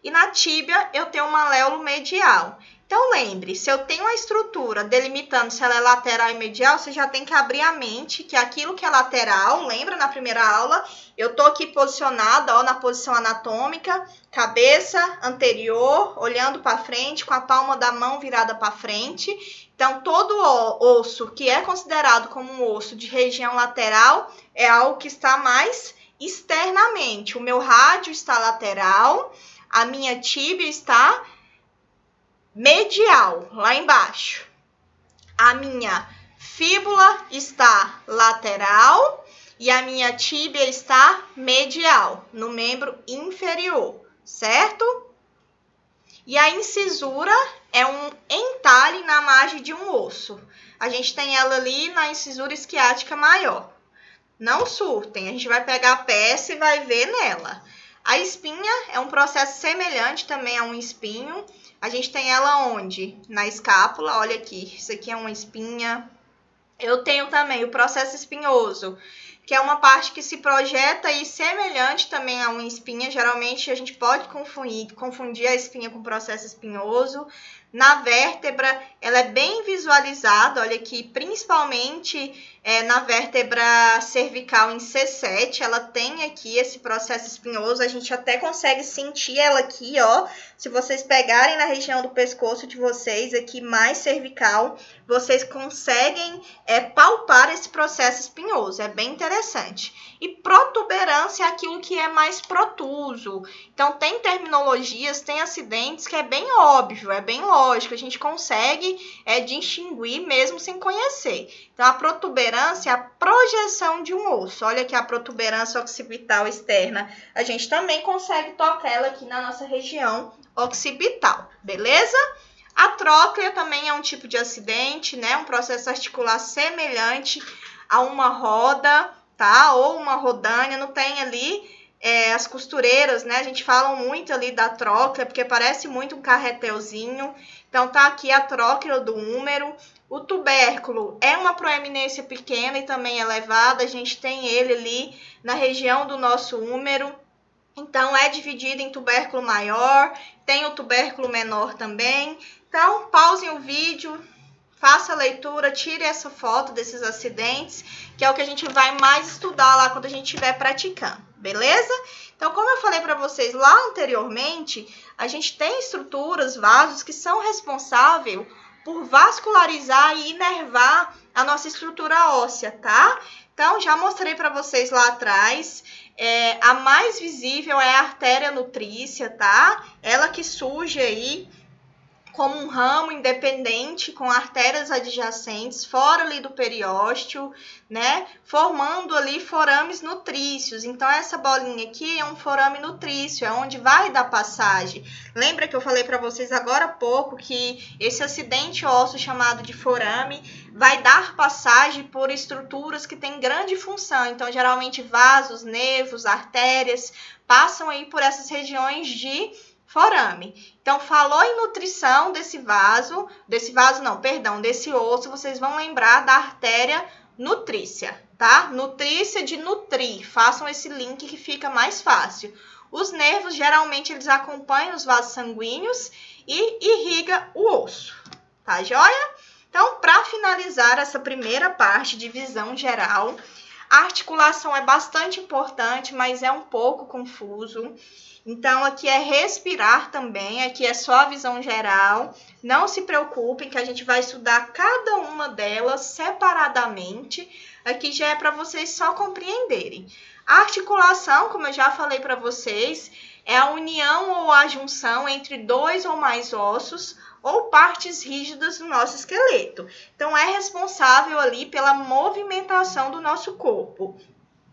e na tíbia eu tenho o maléolo medial. Então, lembre, se eu tenho uma estrutura delimitando se ela é lateral e medial, você já tem que abrir a mente que aquilo que é lateral, lembra na primeira aula, eu estou aqui posicionada, ó, na posição anatômica, cabeça anterior, olhando para frente, com a palma da mão virada para frente. Então, todo osso que é considerado como um osso de região lateral é algo que está mais externamente. O meu rádio está lateral, a minha tíbia está medial, lá embaixo. A minha fíbula está lateral e a minha tíbia está medial, no membro inferior, certo? E a incisura é um entalhe na margem de um osso. A gente tem ela ali na incisura isquiática maior. Não surtem, a gente vai pegar a peça e vai ver nela. A espinha é um processo semelhante também a um espinho. A gente tem ela onde? Na escápula, olha aqui, isso aqui é uma espinha. Eu tenho também o processo espinhoso, que é uma parte que se projeta e semelhante também a uma espinha. Geralmente a gente pode confundir a espinha com o processo espinhoso. Na vértebra, ela é bem visualizada, olha aqui, principalmente na vértebra cervical em C7, ela tem aqui esse processo espinhoso, a gente até consegue sentir ela aqui, ó, se vocês pegarem na região do pescoço de vocês, aqui mais cervical, vocês conseguem palpar esse processo espinhoso, é bem interessante. E protuberância é aquilo que é mais protuso, então tem terminologias, tem acidentes que é bem óbvio, é bem lógico, a gente consegue distinguir mesmo sem conhecer. Então, a protuberância é a projeção de um osso. Olha aqui a protuberância occipital externa. A gente também consegue tocar ela aqui na nossa região occipital, beleza? A tróclea também é um tipo de acidente, né? Um processo articular semelhante a uma roda, tá? Ou uma rodânia, não tem ali as costureiras, né? A gente fala muito ali da tróclea, porque parece muito um carretelzinho. Então, tá aqui a tróclea do húmero. O tubérculo é uma proeminência pequena e também elevada. A gente tem ele ali na região do nosso húmero. Então, é dividido em tubérculo maior, tem o tubérculo menor também. Então, pausem o vídeo, faça a leitura, tire essa foto desses acidentes, que é o que a gente vai mais estudar lá quando a gente estiver praticando, beleza? Então, como eu falei para vocês lá anteriormente, a gente tem estruturas, vasos, que são responsáveis por vascularizar e inervar a nossa estrutura óssea, tá? Então, já mostrei para vocês lá atrás, a mais visível é a artéria nutrícia, tá? Ela que surge aí como um ramo independente com artérias adjacentes, fora ali do periósteo, né? Formando ali forames nutrícios. Então, essa bolinha aqui é um forame nutrício, é onde vai dar passagem. Lembra que eu falei para vocês agora há pouco que esse acidente ósseo chamado de forame vai dar passagem por estruturas que têm grande função. Então, geralmente, vasos, nervos, artérias passam aí por essas regiões de forame. Então, falou em nutrição desse osso, vocês vão lembrar da artéria nutrícia, tá? Nutrícia de nutrir, façam esse link que fica mais fácil. Os nervos, geralmente, eles acompanham os vasos sanguíneos e irriga o osso, tá joia? Então, para finalizar essa primeira parte de visão geral, A articulação é bastante importante, mas é um pouco confuso. Então, aqui é respirar também, aqui é só a visão geral. Não se preocupem que a gente vai estudar cada uma delas separadamente. Aqui já é para vocês só compreenderem. A articulação, como eu já falei para vocês, é a união ou a junção entre dois ou mais ossos ou partes rígidas do nosso esqueleto. Então, é responsável ali pela movimentação do nosso corpo.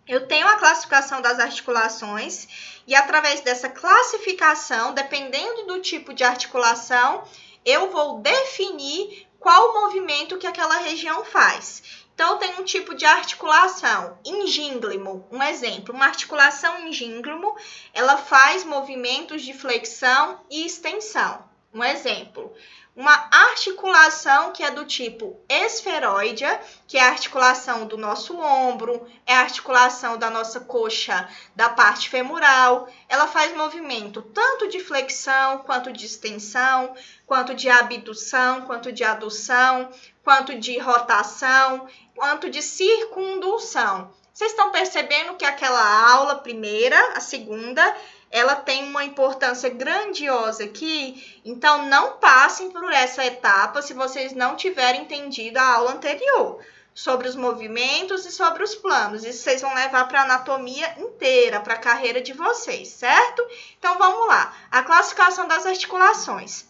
Eu tenho a classificação das articulações e através dessa classificação, dependendo do tipo de articulação, eu vou definir qual movimento que aquela região faz. Então, tem um tipo de articulação, ingínglimo, um exemplo, uma articulação ingínglimo, ela faz movimentos de flexão e extensão. Um exemplo, uma articulação que é do tipo esferoidea, que é a articulação do nosso ombro, é a articulação da nossa coxa, da parte femoral. Ela faz movimento tanto de flexão, quanto de extensão, quanto de abdução, quanto de adução, quanto de rotação, quanto de circundução. Vocês estão percebendo que aquela aula primeira, a segunda, ela tem uma importância grandiosa aqui, então não passem por essa etapa se vocês não tiverem entendido a aula anterior, sobre os movimentos e sobre os planos. Isso vocês vão levar para a anatomia inteira, para a carreira de vocês, certo? Então vamos lá, a classificação das articulações.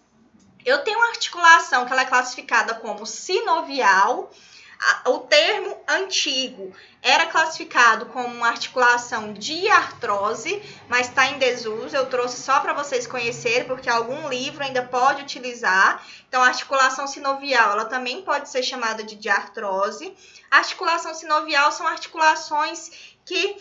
Eu tenho uma articulação que ela é classificada como sinovial. O termo antigo era classificado como uma articulação de artrose, mas está em desuso. Eu trouxe só para vocês conhecerem, porque algum livro ainda pode utilizar. Então, a articulação sinovial, ela também pode ser chamada de artrose. A articulação sinovial são articulações que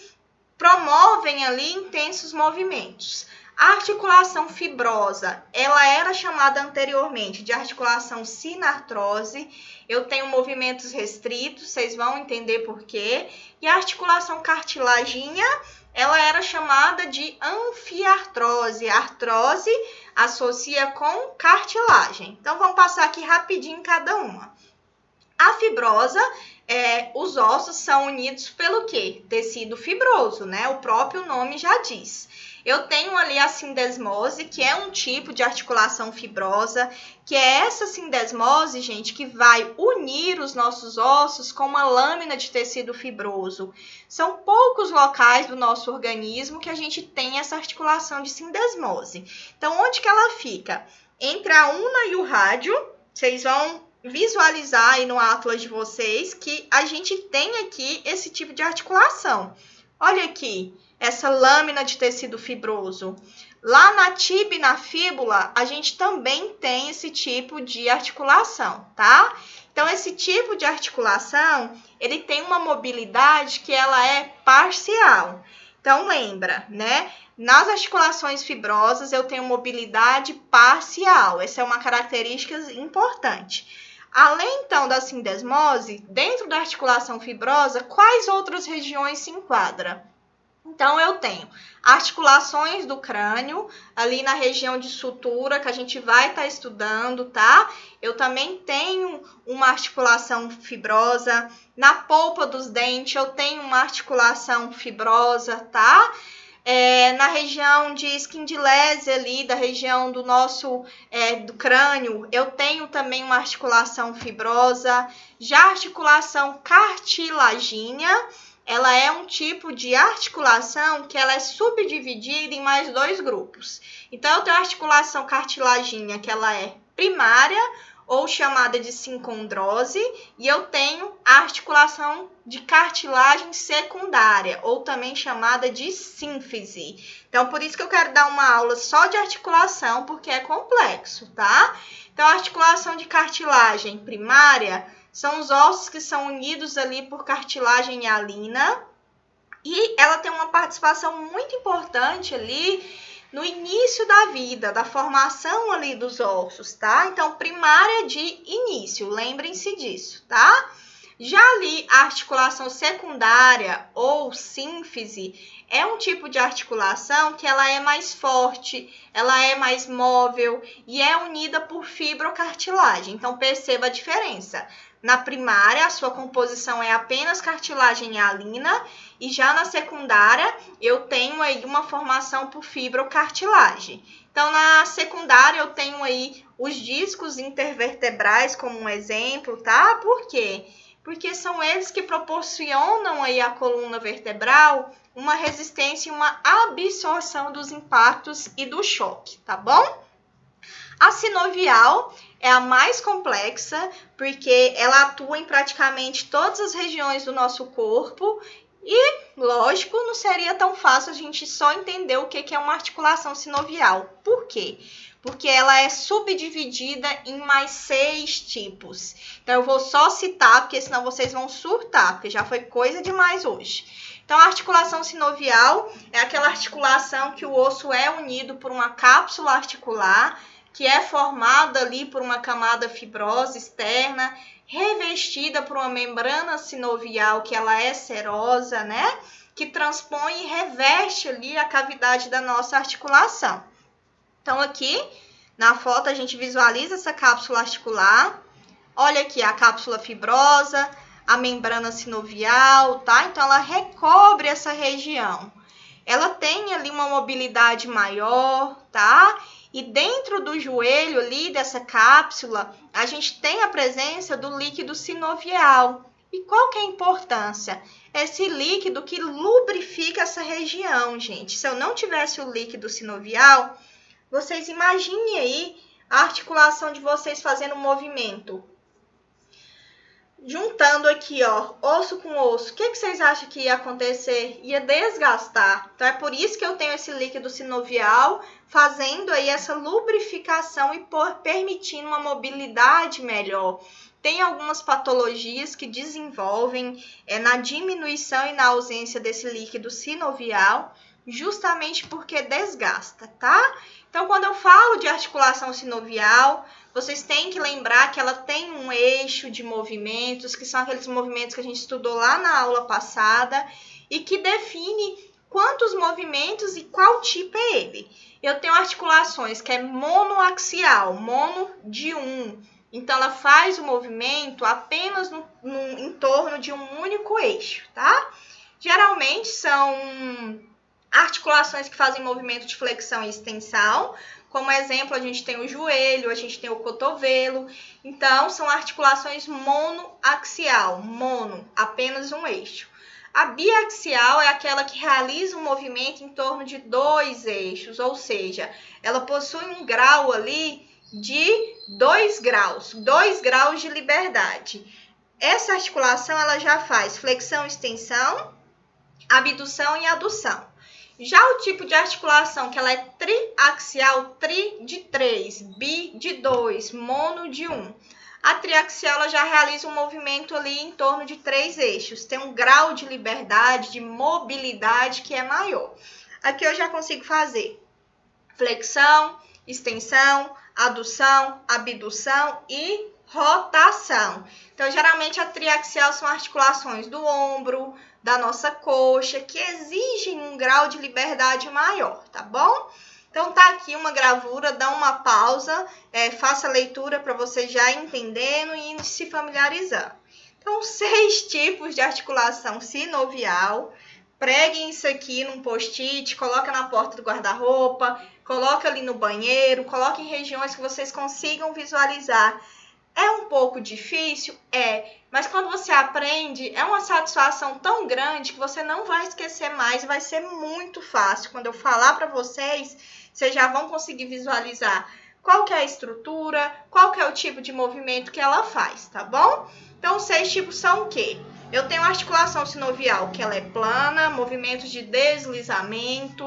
promovem ali intensos movimentos. A articulação fibrosa, ela era chamada anteriormente de articulação sinartrose. Eu tenho movimentos restritos, vocês vão entender por quê. E a articulação cartilagínea, ela era chamada de anfiartrose. A artrose associa com cartilagem. Então, vamos passar aqui rapidinho cada uma. A fibrosa, os ossos são unidos pelo quê? Tecido fibroso, né? O próprio nome já diz. Eu tenho ali a sindesmose, que é um tipo de articulação fibrosa, que é essa sindesmose, gente, que vai unir os nossos ossos com uma lâmina de tecido fibroso. São poucos locais do nosso organismo que a gente tem essa articulação de sindesmose. Então, onde que ela fica? Entre a una e o rádio, vocês vão visualizar aí no atlas de vocês que a gente tem aqui esse tipo de articulação. Olha aqui, essa lâmina de tecido fibroso. Lá na tíbia e na fíbula, a gente também tem esse tipo de articulação, tá? Então, esse tipo de articulação, ele tem uma mobilidade que ela é parcial. Então, lembra, né? Nas articulações fibrosas, eu tenho mobilidade parcial. Essa é uma característica importante. Além, então, da sindesmose, dentro da articulação fibrosa, quais outras regiões se enquadram? Então, eu tenho articulações do crânio, ali na região de sutura, que a gente vai estar estudando, tá? Eu também tenho uma articulação fibrosa. Na polpa dos dentes, eu tenho uma articulação fibrosa, tá? Na região de esquindilese ali, da região do nosso do crânio, eu tenho também uma articulação fibrosa. Já a articulação cartilagínea, ela é um tipo de articulação que ela é subdividida em mais dois grupos. Então, eu tenho a articulação cartilagínea, que ela é primária, ou chamada de sincondrose, e eu tenho a articulação de cartilagem secundária, ou também chamada de sínfise. Então, por isso que eu quero dar uma aula só de articulação, porque é complexo, tá? Então, a articulação de cartilagem primária são os ossos que são unidos ali por cartilagem hialina, e ela tem uma participação muito importante ali no início da vida, da formação ali dos ossos, tá? Então, primária de início, lembrem-se disso, tá? Já ali, a articulação secundária ou sínfise é um tipo de articulação que ela é mais forte, ela é mais móvel e é unida por fibrocartilagem. Então, perceba a diferença. Na primária, a sua composição é apenas cartilagem e alina, e já na secundária, eu tenho aí uma formação por fibrocartilagem. Então, na secundária, eu tenho aí os discos intervertebrais como um exemplo, tá? Por quê? Porque são eles que proporcionam aí à coluna vertebral uma resistência e uma absorção dos impactos e do choque, tá bom? A sinovial é a mais complexa, porque ela atua em praticamente todas as regiões do nosso corpo e, lógico, não seria tão fácil a gente só entender o que é uma articulação sinovial. Por quê? Porque ela é subdividida em mais 6 tipos. Então, eu vou só citar, porque senão vocês vão surtar, porque já foi coisa demais hoje. Então, a articulação sinovial é aquela articulação que o osso é unido por uma cápsula articular, que é formada ali por uma camada fibrosa externa, revestida por uma membrana sinovial, que ela é serosa, né? Que transpõe e reveste ali a cavidade da nossa articulação. Então, aqui na foto a gente visualiza essa cápsula articular. Olha aqui a cápsula fibrosa, a membrana sinovial, tá? Então, ela recobre essa região. Ela tem ali uma mobilidade maior, tá? E dentro do joelho ali, dessa cápsula, a gente tem a presença do líquido sinovial. E qual que é a importância? Esse líquido que lubrifica essa região, gente. Se eu não tivesse o líquido sinovial, vocês imaginem aí a articulação de vocês fazendo um movimento. Juntando aqui, ó, osso com osso, o que vocês acham que ia acontecer? Ia desgastar. Então, é por isso que eu tenho esse líquido sinovial fazendo aí essa lubrificação e permitindo uma mobilidade melhor. Tem algumas patologias que desenvolvem na diminuição e na ausência desse líquido sinovial, justamente porque desgasta, tá? Então, quando eu falo de articulação sinovial, vocês têm que lembrar que ela tem um eixo de movimentos, que são aqueles movimentos que a gente estudou lá na aula passada, e que define quantos movimentos e qual tipo é ele. Eu tenho articulações que é monoaxial, mono de um. Então, ela faz o movimento apenas em torno de um único eixo, tá? Geralmente, são articulações que fazem movimento de flexão e extensão. Como exemplo, a gente tem o joelho, a gente tem o cotovelo. Então, são articulações monoaxial, mono, apenas um eixo. A biaxial é aquela que realiza um movimento em torno de 2 eixos, ou seja, ela possui um grau ali de 2 graus de liberdade. Essa articulação ela já faz flexão, extensão, abdução e adução. Já o tipo de articulação que ela é triaxial, tri de 3, bi de 2, mono de 1. A triaxial ela já realiza um movimento ali em torno de 3 eixos. Tem um grau de liberdade, de mobilidade que é maior. Aqui eu já consigo fazer flexão, extensão, adução, abdução e rotação. Então, geralmente a triaxial são articulações do ombro, da nossa coxa, que exigem um grau de liberdade maior, tá bom? Então, tá aqui uma gravura, dá uma pausa, faça a leitura para você já entendendo e se familiarizando. Então, 6 tipos de articulação sinovial. Preguem isso aqui num post-it, coloca na porta do guarda-roupa, coloca ali no banheiro, coloca em regiões que vocês consigam visualizar. É um pouco difícil? Mas quando você aprende, é uma satisfação tão grande que você não vai esquecer mais, vai ser muito fácil. Quando eu falar para vocês, vocês já vão conseguir visualizar qual que é a estrutura, qual que é o tipo de movimento que ela faz, tá bom? Então, os 6 tipos são o quê? Eu tenho a articulação sinovial, que ela é plana, movimentos de deslizamento.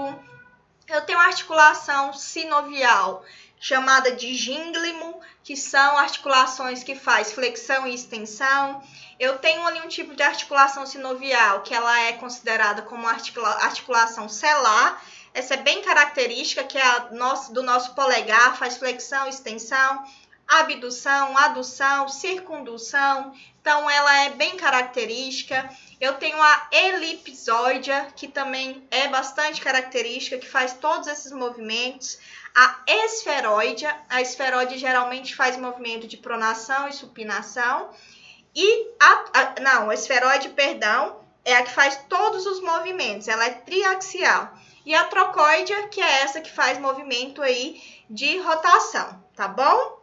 Eu tenho a articulação sinovial, chamada de gínglimo, que são articulações que faz flexão e extensão. Eu tenho ali um tipo de articulação sinovial, que ela é considerada como articulação celar. Essa é bem característica, que é do nosso polegar, faz flexão e extensão. abdução, adução, circundução. Então, ela é bem característica. Eu tenho a elipsoide, que também é bastante característica, que faz todos esses movimentos. A esferoide geralmente faz movimento de pronação e supinação. E a esferoide, perdão, é a que faz todos os movimentos, ela é triaxial. E a trocoide, que é essa que faz movimento aí de rotação, tá bom?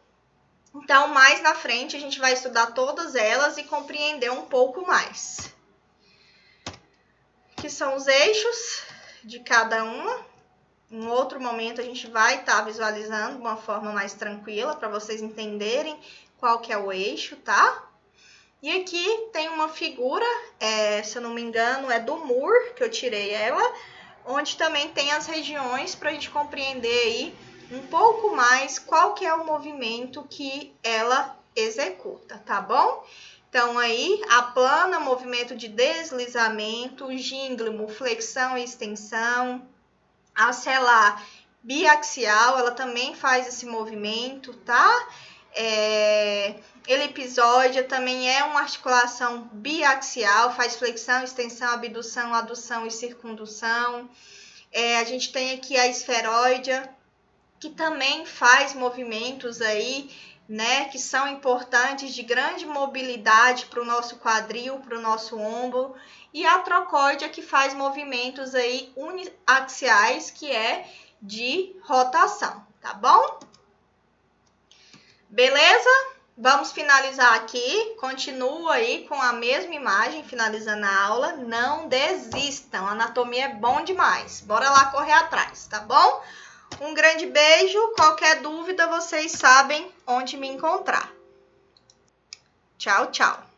Então, mais na frente, a gente vai estudar todas elas e compreender um pouco mais. Que são os eixos de cada uma. Em outro momento, a gente vai estar visualizando de uma forma mais tranquila, para vocês entenderem qual que é o eixo, tá? E aqui tem uma figura, se eu não me engano, é do Moore, que eu tirei ela, onde também tem as regiões para a gente compreender aí um pouco mais qual que é o movimento que ela executa, tá bom? Então, aí, a plana, movimento de deslizamento, gínglimo, flexão e extensão, a celar biaxial, ela também faz esse movimento, tá? Elipsoide também é uma articulação biaxial, faz flexão, extensão, abdução, adução e circundução. A gente tem aqui a esferoide, que também faz movimentos aí, né, que são importantes de grande mobilidade para o nosso quadril, para o nosso ombro. E a trocoide, que faz movimentos aí uniaxiais, que é de rotação, tá bom? Beleza? Vamos finalizar aqui. Continua aí com a mesma imagem, finalizando a aula. Não desistam, a anatomia é bom demais. Bora lá correr atrás, tá bom? Um grande beijo. Qualquer dúvida, vocês sabem onde me encontrar. Tchau, tchau.